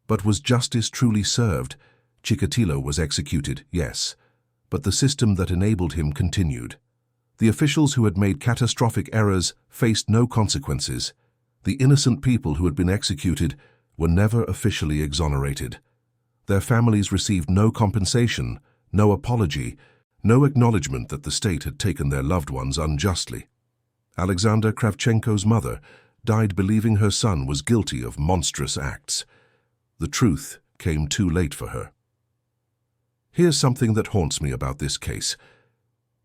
But was justice truly served? Chikatilo was executed, yes, but the system that enabled him continued. The officials who had made catastrophic errors faced no consequences. The innocent people who had been executed were never officially exonerated. Their families received no compensation, no apology, no acknowledgement that the state had taken their loved ones unjustly. Alexander Kravchenko's mother died believing her son was guilty of monstrous acts. The truth came too late for her. Here's something that haunts me about this case.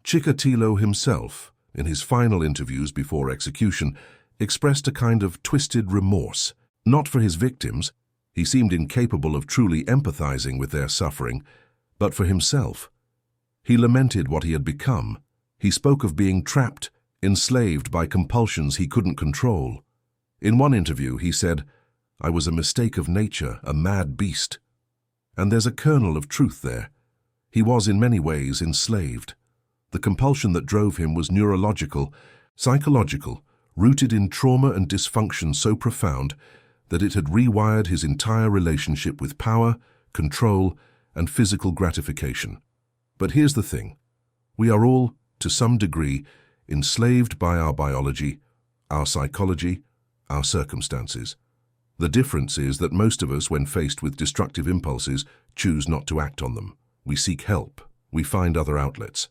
Chikatilo himself, in his final interviews before execution, expressed a kind of twisted remorse. Not for his victims, he seemed incapable of truly empathizing with their suffering, but for himself. He lamented what he had become. He spoke of being trapped, enslaved by compulsions he couldn't control. In one interview, he said, "I was a mistake of nature, a mad beast." And there's a kernel of truth there. He was in many ways enslaved. The compulsion that drove him was neurological, psychological, rooted in trauma and dysfunction so profound that it had rewired his entire relationship with power, control, and physical gratification. But here's the thing. We are all, to some degree, enslaved by our biology, our psychology, our circumstances. The difference is that most of us, when faced with destructive impulses, choose not to act on them. We seek help. We find other outlets.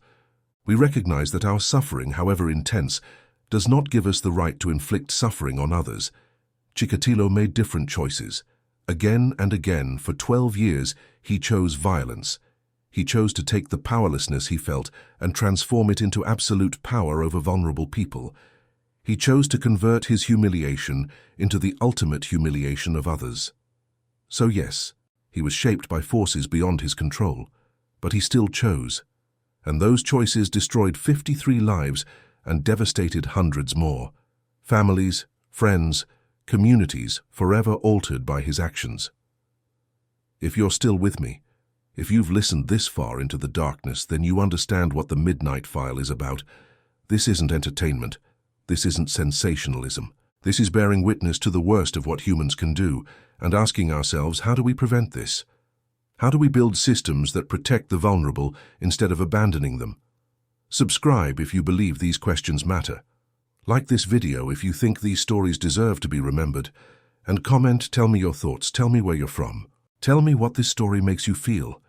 We recognize that our suffering, however intense, does not give us the right to inflict suffering on others. Chikatilo made different choices. Again and again, for 12 years, he chose violence. He chose to take the powerlessness he felt and transform it into absolute power over vulnerable people. He chose to convert his humiliation into the ultimate humiliation of others. So yes, he was shaped by forces beyond his control, but he still chose. And those choices destroyed 53 lives and devastated hundreds more. Families, friends, communities forever altered by his actions. If you're still with me, if you've listened this far into the darkness, then you understand what the Midnight File is about. This isn't entertainment. This isn't sensationalism. This is bearing witness to the worst of what humans can do and asking ourselves, how do we prevent this? How do we build systems that protect the vulnerable instead of abandoning them? Subscribe if you believe these questions matter. Like this video if you think these stories deserve to be remembered. And comment, tell me your thoughts, tell me where you're from. Tell me what this story makes you feel.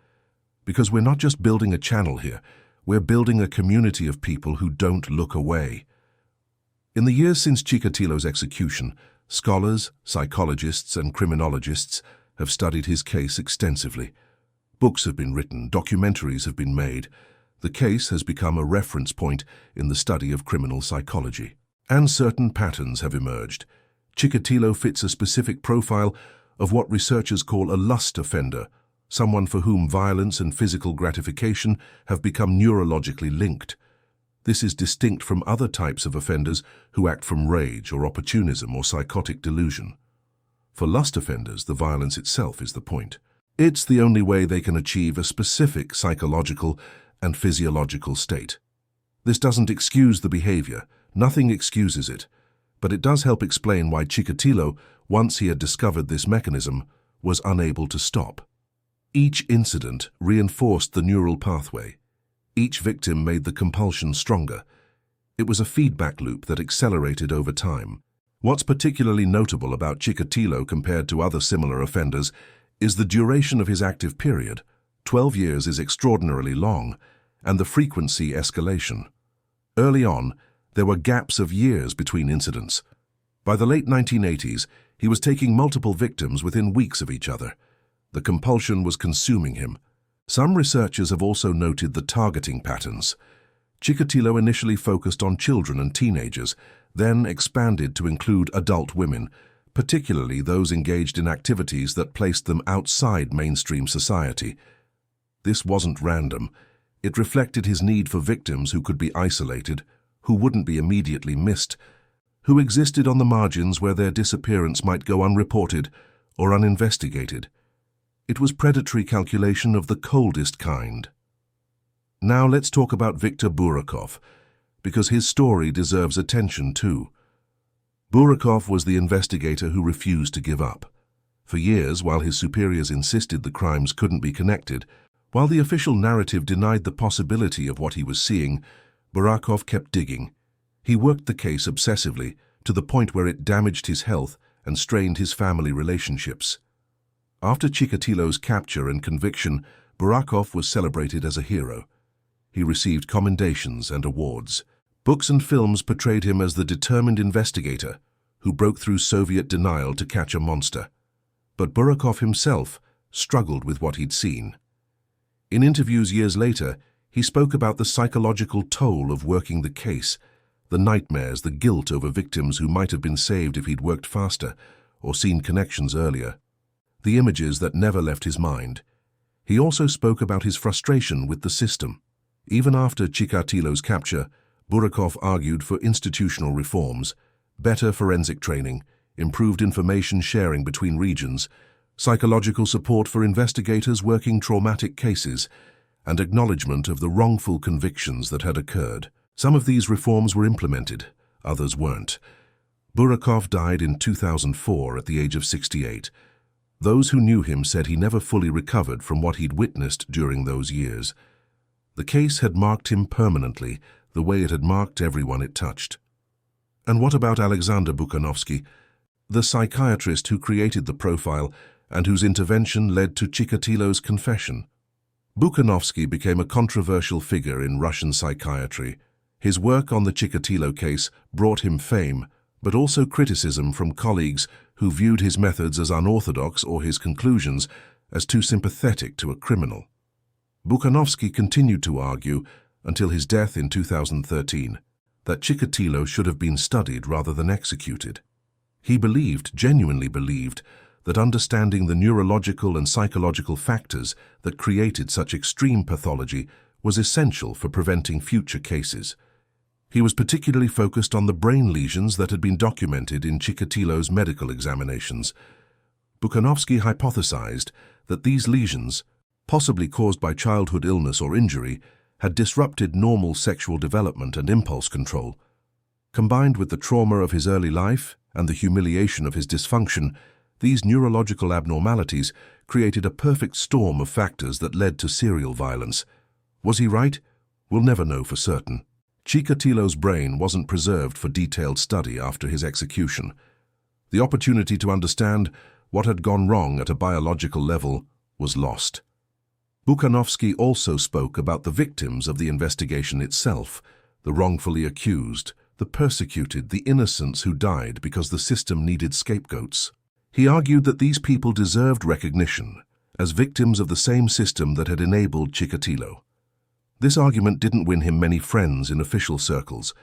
Because we're not just building a channel here, we're building a community of people who don't look away. In the years since Chikatilo's execution, scholars, psychologists, and criminologists have studied his case extensively. Books have been written, documentaries have been made. The case has become a reference point in the study of criminal psychology. And certain patterns have emerged. Chikatilo fits a specific profile of what researchers call a lust offender, someone for whom violence and physical gratification have become neurologically linked. This is distinct from other types of offenders who act from rage or opportunism or psychotic delusion. For lust offenders, the violence itself is the point. It's the only way they can achieve a specific psychological and physiological state. This doesn't excuse the behavior, nothing excuses it, but it does help explain why Chikatilo, once he had discovered this mechanism, was unable to stop. Each incident reinforced the neural pathway. Each victim made the compulsion stronger. It was a feedback loop that accelerated over time. What's particularly notable about Chikatilo compared to other similar offenders is the duration of his active period. 12 years is extraordinarily long, and the frequency escalation. Early on, there were gaps of years between incidents. By the late 1980s, he was taking multiple victims within weeks of each other. The compulsion was consuming him. Some researchers have also noted the targeting patterns. Chikatilo initially focused on children and teenagers, then expanded to include adult women, particularly those engaged in activities that placed them outside mainstream society. This wasn't random. It reflected his need for victims who could be isolated, who wouldn't be immediately missed, who existed on the margins where their disappearance might go unreported or uninvestigated. It was predatory calculation of the coldest kind. Now let's talk about Viktor Burakov, because his story deserves attention too. Burakov was the investigator who refused to give up. For years, while his superiors insisted the crimes couldn't be connected, while the official narrative denied the possibility of what he was seeing, Burakov kept digging. He worked the case obsessively, to the point where it damaged his health and strained his family relationships. After Chikatilo's capture and conviction, Burakov was celebrated as a hero. He received commendations and awards. Books and films portrayed him as the determined investigator who broke through Soviet denial to catch a monster. But Burakov himself struggled with what he'd seen. In interviews years later, he spoke about the psychological toll of working the case, the nightmares, the guilt over victims who might have been saved if he'd worked faster or seen connections earlier. The images that never left his mind. He also spoke about his frustration with the system. Even after Chikatilo's capture, Burakov argued for institutional reforms, better forensic training, improved information sharing between regions, psychological support for investigators working traumatic cases, and acknowledgement of the wrongful convictions that had occurred. Some of these reforms were implemented, others weren't. Burakov died in 2004 at the age of 68. Those who knew him said he never fully recovered from what he'd witnessed during those years. The case had marked him permanently, the way it had marked everyone it touched. And what about Alexander Bukhanovsky, the psychiatrist who created the profile and whose intervention led to Chikatilo's confession? Bukhanovsky became a controversial figure in Russian psychiatry. His work on the Chikatilo case brought him fame, but also criticism from colleagues who viewed his methods as unorthodox or his conclusions as too sympathetic to a criminal. Bukhanovsky continued to argue, until his death in 2013, that Chikatilo should have been studied rather than executed. He believed, genuinely believed, that understanding the neurological and psychological factors that created such extreme pathology was essential for preventing future cases. He was particularly focused on the brain lesions that had been documented in Chikatilo's medical examinations. Bukhanovsky hypothesized that these lesions, possibly caused by childhood illness or injury, had disrupted normal sexual development and impulse control. Combined with the trauma of his early life and the humiliation of his dysfunction, these neurological abnormalities created a perfect storm of factors that led to serial violence. Was he right? We'll never know for certain. Chikatilo's brain wasn't preserved for detailed study after his execution. The opportunity to understand what had gone wrong at a biological level was lost. Bukhanovsky also spoke about the victims of the investigation itself, the wrongfully accused, the persecuted, the innocents who died because the system needed scapegoats. He argued that these people deserved recognition as victims of the same system that had enabled Chikatilo. This argument didn't win him many friends in official circles,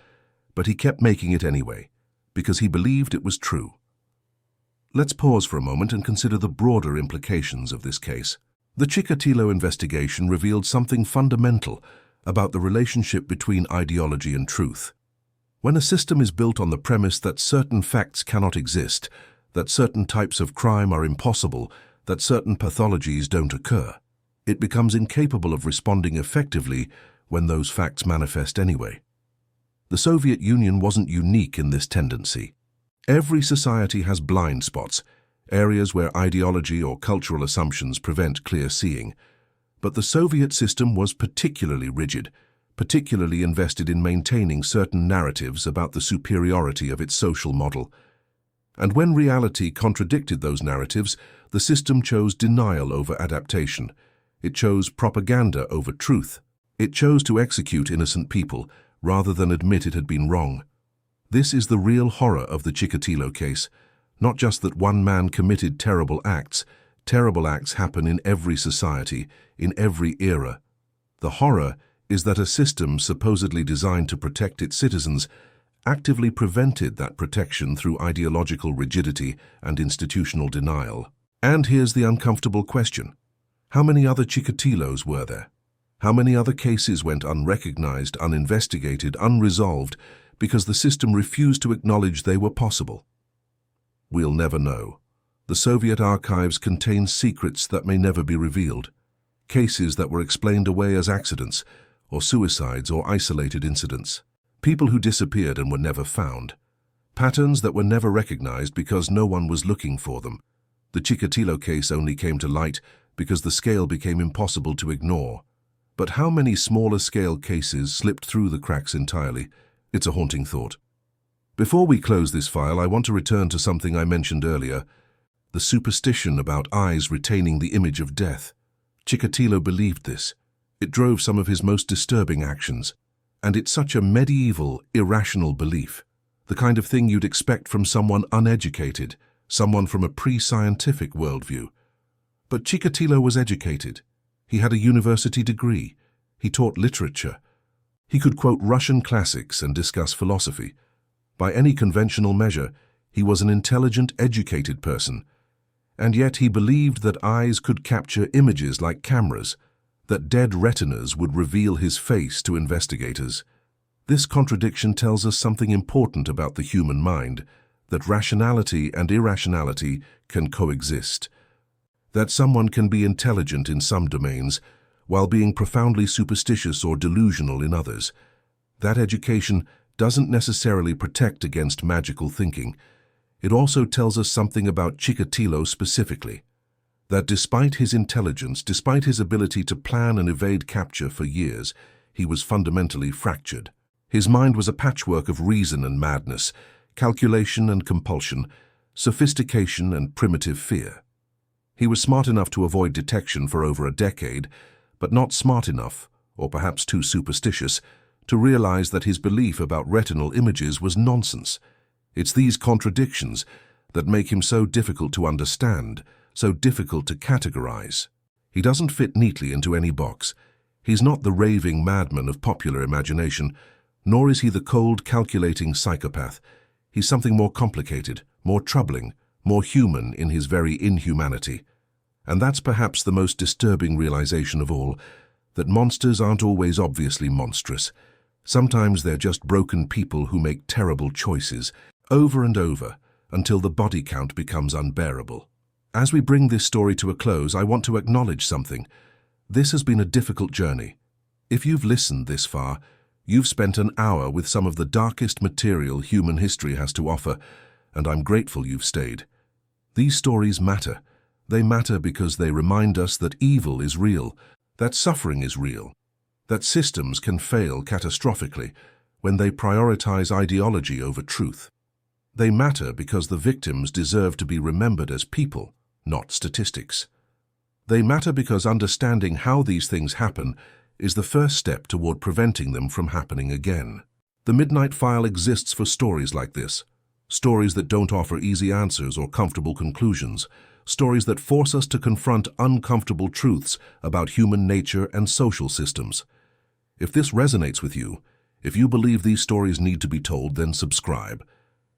but he kept making it anyway, because he believed it was true. Let's pause for a moment and consider the broader implications of this case. The Chikatilo investigation revealed something fundamental about the relationship between ideology and truth. When a system is built on the premise that certain facts cannot exist, that certain types of crime are impossible, that certain pathologies don't occur. It becomes incapable of responding effectively when those facts manifest anyway. The Soviet Union wasn't unique in this tendency. Every society has blind spots, areas where ideology or cultural assumptions prevent clear seeing. But the Soviet system was particularly rigid, particularly invested in maintaining certain narratives about the superiority of its social model. And when reality contradicted those narratives, the system chose denial over adaptation. It chose propaganda over truth. It chose to execute innocent people rather than admit it had been wrong. This is the real horror of the Chikatilo case. Not just that one man committed terrible acts. Terrible acts happen in every society, in every era. The horror is that a system supposedly designed to protect its citizens actively prevented that protection through ideological rigidity and institutional denial. And here's the uncomfortable question. How many other Chikatilos were there? How many other cases went unrecognized, uninvestigated, unresolved because the system refused to acknowledge they were possible? We'll never know. The Soviet archives contain secrets that may never be revealed, cases that were explained away as accidents, or suicides, or isolated incidents, people who disappeared and were never found, patterns that were never recognized because no one was looking for them. The Chikatilo case only came to light because the scale became impossible to ignore. But how many smaller-scale cases slipped through the cracks entirely? It's a haunting thought. Before we close this file, I want to return to something I mentioned earlier, the superstition about eyes retaining the image of death. Chikatilo believed this. It drove some of his most disturbing actions. And it's such a medieval, irrational belief, the kind of thing you'd expect from someone uneducated, someone from a pre-scientific worldview. But Chikatilo was educated. He had a university degree. He taught literature. He could quote Russian classics and discuss philosophy. By any conventional measure, he was an intelligent, educated person. And yet he believed that eyes could capture images like cameras, that dead retinas would reveal his face to investigators. This contradiction tells us something important about the human mind, that rationality and irrationality can coexist. That someone can be intelligent in some domains while being profoundly superstitious or delusional in others. That education doesn't necessarily protect against magical thinking. It also tells us something about Chikatilo specifically. That despite his intelligence, despite his ability to plan and evade capture for years, he was fundamentally fractured. His mind was a patchwork of reason and madness, calculation and compulsion, sophistication and primitive fear. He was smart enough to avoid detection for over a decade, but not smart enough, or perhaps too superstitious, to realize that his belief about retinal images was nonsense. It's these contradictions that make him so difficult to understand, so difficult to categorize. He doesn't fit neatly into any box. He's not the raving madman of popular imagination, nor is he the cold, calculating psychopath. He's something more complicated, more troubling, more human in his very inhumanity. And that's perhaps the most disturbing realization of all, that monsters aren't always obviously monstrous. Sometimes they're just broken people who make terrible choices, over and over, until the body count becomes unbearable. As we bring this story to a close, I want to acknowledge something. This has been a difficult journey. If you've listened this far, you've spent an hour with some of the darkest material human history has to offer, and I'm grateful you've stayed. These stories matter. They matter because they remind us that evil is real, that suffering is real, that systems can fail catastrophically when they prioritize ideology over truth. They matter because the victims deserve to be remembered as people, not statistics. They matter because understanding how these things happen is the first step toward preventing them from happening again. The Midnight File exists for stories like this, stories that don't offer easy answers or comfortable conclusions, stories that force us to confront uncomfortable truths about human nature and social systems. If this resonates with you, if you believe these stories need to be told, then subscribe.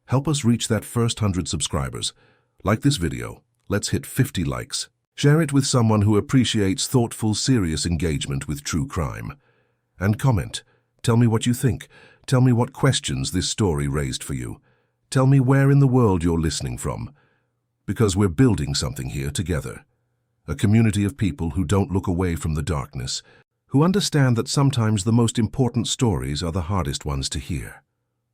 Help us reach that first 100 subscribers. Like this video. Let's hit 50 likes. Share it with someone who appreciates thoughtful, serious engagement with true crime. And comment. Tell me what you think. Tell me what questions this story raised for you. Tell me where in the world you're listening from. Because we're building something here together. a community of people who don't look away from the darkness, who understand that sometimes the most important stories are the hardest ones to hear.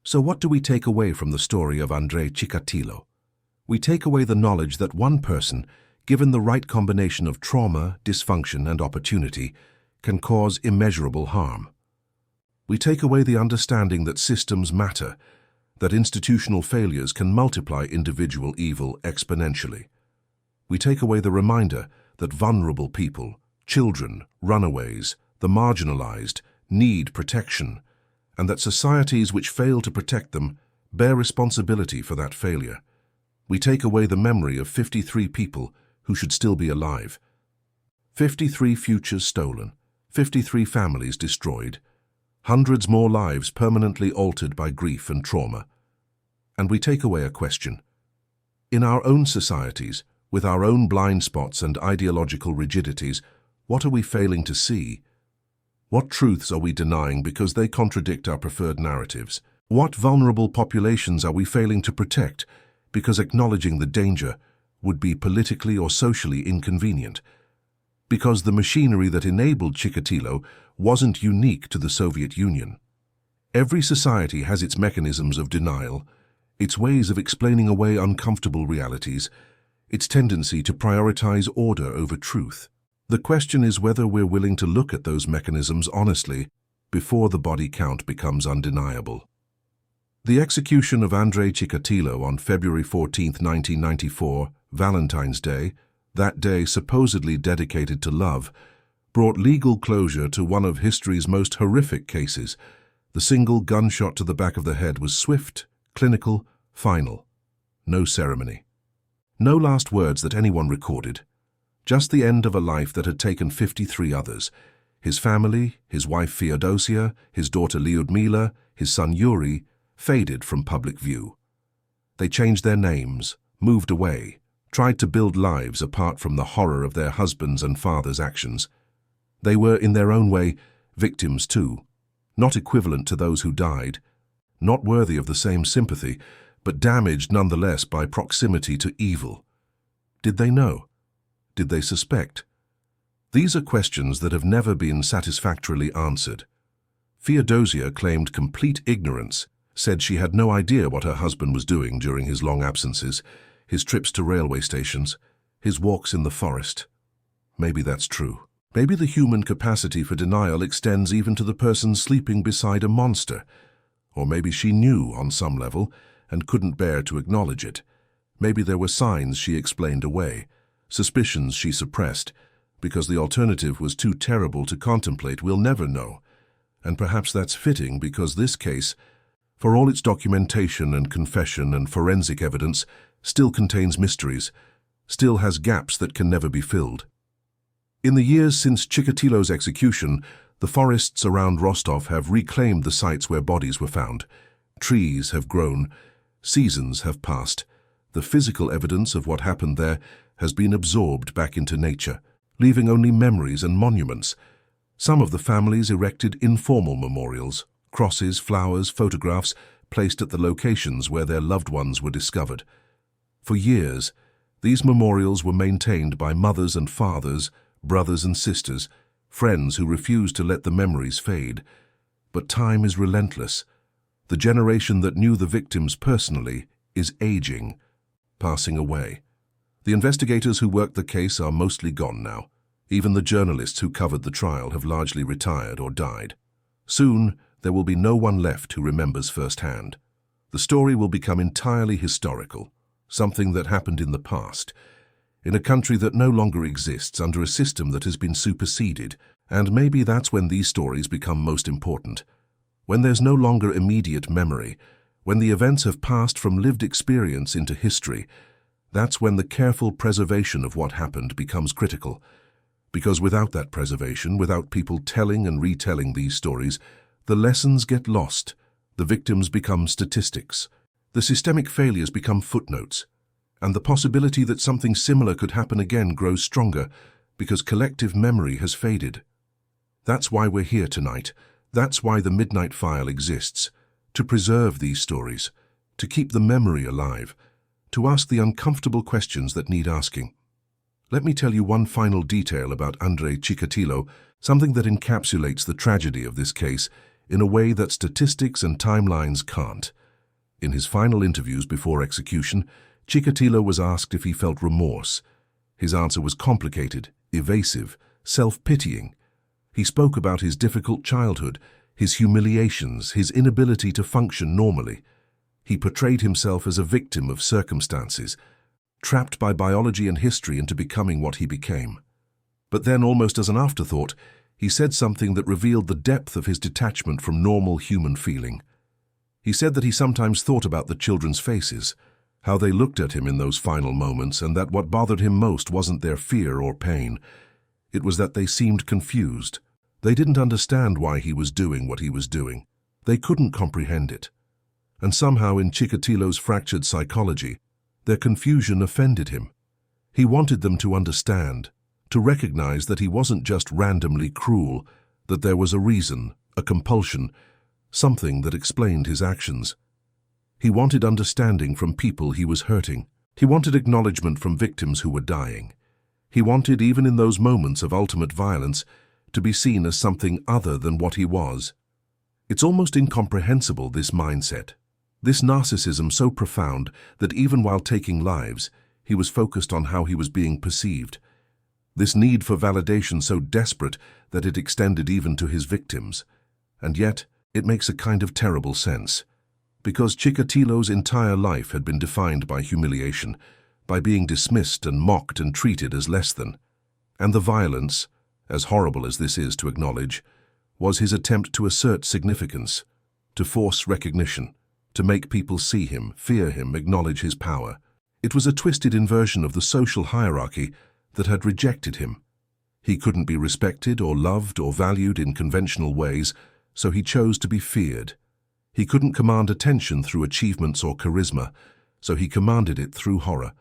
So what do we take away from the story of Andrei Chikatilo? We take away the knowledge that one person, given the right combination of trauma, dysfunction, and opportunity, can cause immeasurable harm. We take away the understanding that systems matter, that institutional failures can multiply individual evil exponentially. We take away the reminder that vulnerable people, children, runaways, the marginalized, need protection, and that societies which fail to protect them bear responsibility for that failure. We take away the memory of 53 people who should still be alive. 53 futures stolen, 53 families destroyed, hundreds more lives permanently altered by grief and trauma. And we take away a question. In our own societies, with our own blind spots and ideological rigidities, what are we failing to see? What truths are we denying because they contradict our preferred narratives? What vulnerable populations are we failing to protect because acknowledging the danger would be politically or socially inconvenient? Because the machinery that enabled Chikatilo wasn't unique to the Soviet Union. Every society has its mechanisms of denial, its ways of explaining away uncomfortable realities, its tendency to prioritize order over truth. The question is whether we're willing to look at those mechanisms honestly before the body count becomes undeniable. The execution of Andrei Chikatilo on February 14, 1994, Valentine's Day, that day supposedly dedicated to love, brought legal closure to one of history's most horrific cases. The single gunshot to the back of the head was swift, clinical, final. No ceremony. No last words that anyone recorded. Just the end of a life that had taken 53 others. His family, his wife Feodosia, his daughter Lyudmila, his son Yuri, faded from public view. They changed their names, moved away, tried to build lives apart from the horror of their husbands' and fathers' actions. They were, in their own way, victims too, not equivalent to those who died, not worthy of the same sympathy, but damaged nonetheless by proximity to evil. Did they know? Did they suspect? These are questions that have never been satisfactorily answered. Feodosia claimed complete ignorance, said she had no idea what her husband was doing during his long absences, his trips to railway stations, his walks in the forest. Maybe that's true. Maybe the human capacity for denial extends even to the person sleeping beside a monster. Or maybe she knew on some level and couldn't bear to acknowledge it. Maybe there were signs she explained away, suspicions she suppressed, because the alternative was too terrible to contemplate. We'll never know. And perhaps that's fitting because this case, for all its documentation and confession and forensic evidence, still contains mysteries, still has gaps that can never be filled. In the years since Chikatilo's execution, the forests around Rostov have reclaimed the sites where bodies were found. Trees have grown, seasons have passed. The physical evidence of what happened there has been absorbed back into nature, leaving only memories and monuments. Some of the families erected informal memorials, crosses, flowers, photographs placed at the locations where their loved ones were discovered. For years, these memorials were maintained by mothers and fathers, brothers and sisters, friends who refused to let the memories fade. But time is relentless. The generation that knew the victims personally is aging, passing away. The investigators who worked the case are mostly gone now. Even the journalists who covered the trial have largely retired or died. Soon, there will be no one left who remembers firsthand. The story will become entirely historical, something that happened in the past, in a country that no longer exists, under a system that has been superseded. And maybe that's when these stories become most important. When there's no longer immediate memory, when the events have passed from lived experience into history, that's when the careful preservation of what happened becomes critical. Because without that preservation, without people telling and retelling these stories, the lessons get lost, the victims become statistics, the systemic failures become footnotes, and the possibility that something similar could happen again grows stronger because collective memory has faded. That's why we're here tonight. That's why the Midnight File exists, to preserve these stories, to keep the memory alive, to ask the uncomfortable questions that need asking. Let me tell you one final detail about Andrei Chikatilo, something that encapsulates the tragedy of this case in a way that statistics and timelines can't. In his final interviews before execution, Chikatilo was asked if he felt remorse. His answer was complicated, evasive, self-pitying. He spoke about his difficult childhood, his humiliations, his inability to function normally. He portrayed himself as a victim of circumstances, trapped by biology and history into becoming what he became. But then, almost as an afterthought, he said something that revealed the depth of his detachment from normal human feeling. He said that he sometimes thought about the children's faces, how they looked at him in those final moments, and that what bothered him most wasn't their fear or pain. It was that they seemed confused. They didn't understand why he was doing what he was doing. They couldn't comprehend it. And somehow in Chikatilo's fractured psychology, their confusion offended him. He wanted them to understand, to recognize that he wasn't just randomly cruel, that there was a reason, a compulsion, something that explained his actions. He wanted understanding from people he was hurting. He wanted acknowledgement from victims who were dying. He wanted, even in those moments of ultimate violence, to be seen as something other than what he was. It's almost incomprehensible, this mindset. This narcissism so profound that even while taking lives, he was focused on how he was being perceived. This need for validation so desperate that it extended even to his victims. And yet, it makes a kind of terrible sense. Because Chikatilo's entire life had been defined by humiliation, by being dismissed and mocked and treated as less than. And the violence, as horrible as this is to acknowledge, was his attempt to assert significance, to force recognition, to make people see him, fear him, acknowledge his power. It was a twisted inversion of the social hierarchy that had rejected him. He couldn't be respected or loved or valued in conventional ways, so he chose to be feared. He couldn't command attention through achievements or charisma, so he commanded it through horror.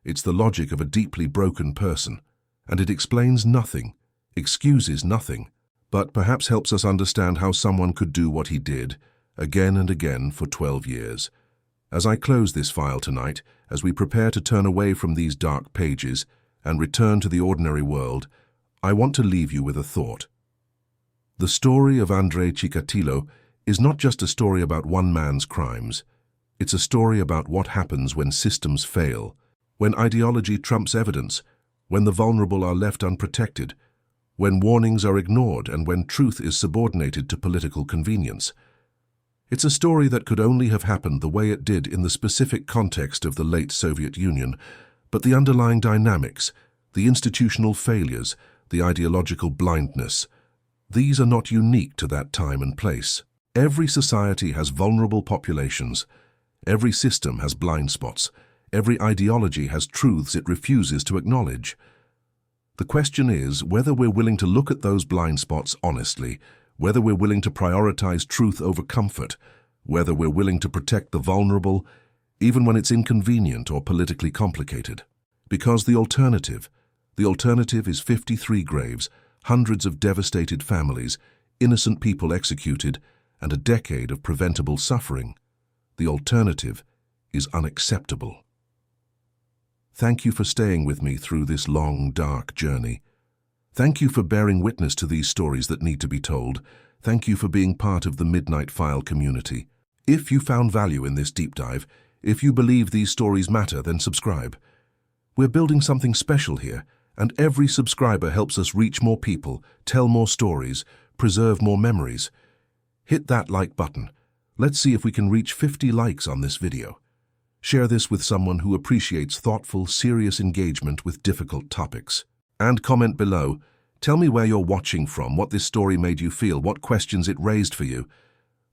It's the logic of a deeply broken person, and it explains nothing, excuses nothing, but perhaps helps us understand how someone could do what he did, again and again for 12 years. As I close this file tonight, as we prepare to turn away from these dark pages and return to the ordinary world, I want to leave you with a thought. The story of Andrei Chikatilo is not just a story about one man's crimes. It's a story about what happens when systems fail, when ideology trumps evidence, when the vulnerable are left unprotected, when warnings are ignored, and when truth is subordinated to political convenience. It's a story that could only have happened the way it did in the specific context of the late Soviet Union, but the underlying dynamics, the institutional failures, the ideological blindness, these are not unique to that time and place. Every society has vulnerable populations. Every system has blind spots. Every ideology has truths it refuses to acknowledge. The question is whether we're willing to look at those blind spots honestly, whether we're willing to prioritize truth over comfort, whether we're willing to protect the vulnerable, even when it's inconvenient or politically complicated. Because the alternative is 53 graves, hundreds of devastated families, innocent people executed, and a decade of preventable suffering. The alternative is unacceptable. Thank you for staying with me through this long, dark journey. Thank you for bearing witness to these stories that need to be told. Thank you for being part of the Midnight File community. If you found value in this deep dive, if you believe these stories matter, then subscribe. We're building something special here, and every subscriber helps us reach more people, tell more stories, preserve more memories. Hit that like button. Let's see if we can reach 50 likes on this video. Share this with someone who appreciates thoughtful, serious engagement with difficult topics. And comment below. Tell me where you're watching from, what this story made you feel, what questions it raised for you.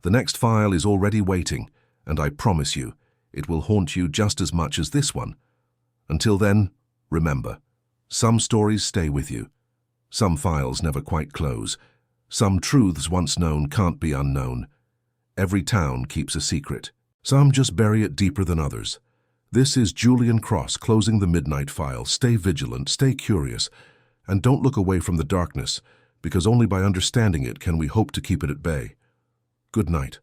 The next file is already waiting, and I promise you, it will haunt you just as much as this one. Until then, remember, some stories stay with you. Some files never quite close. Some truths once known can't be unknown. Every town keeps a secret. Some just bury it deeper than others. This is Julian Cross closing the Midnight File. Stay vigilant, stay curious, and don't look away from the darkness, because only by understanding it can we hope to keep it at bay. Good night.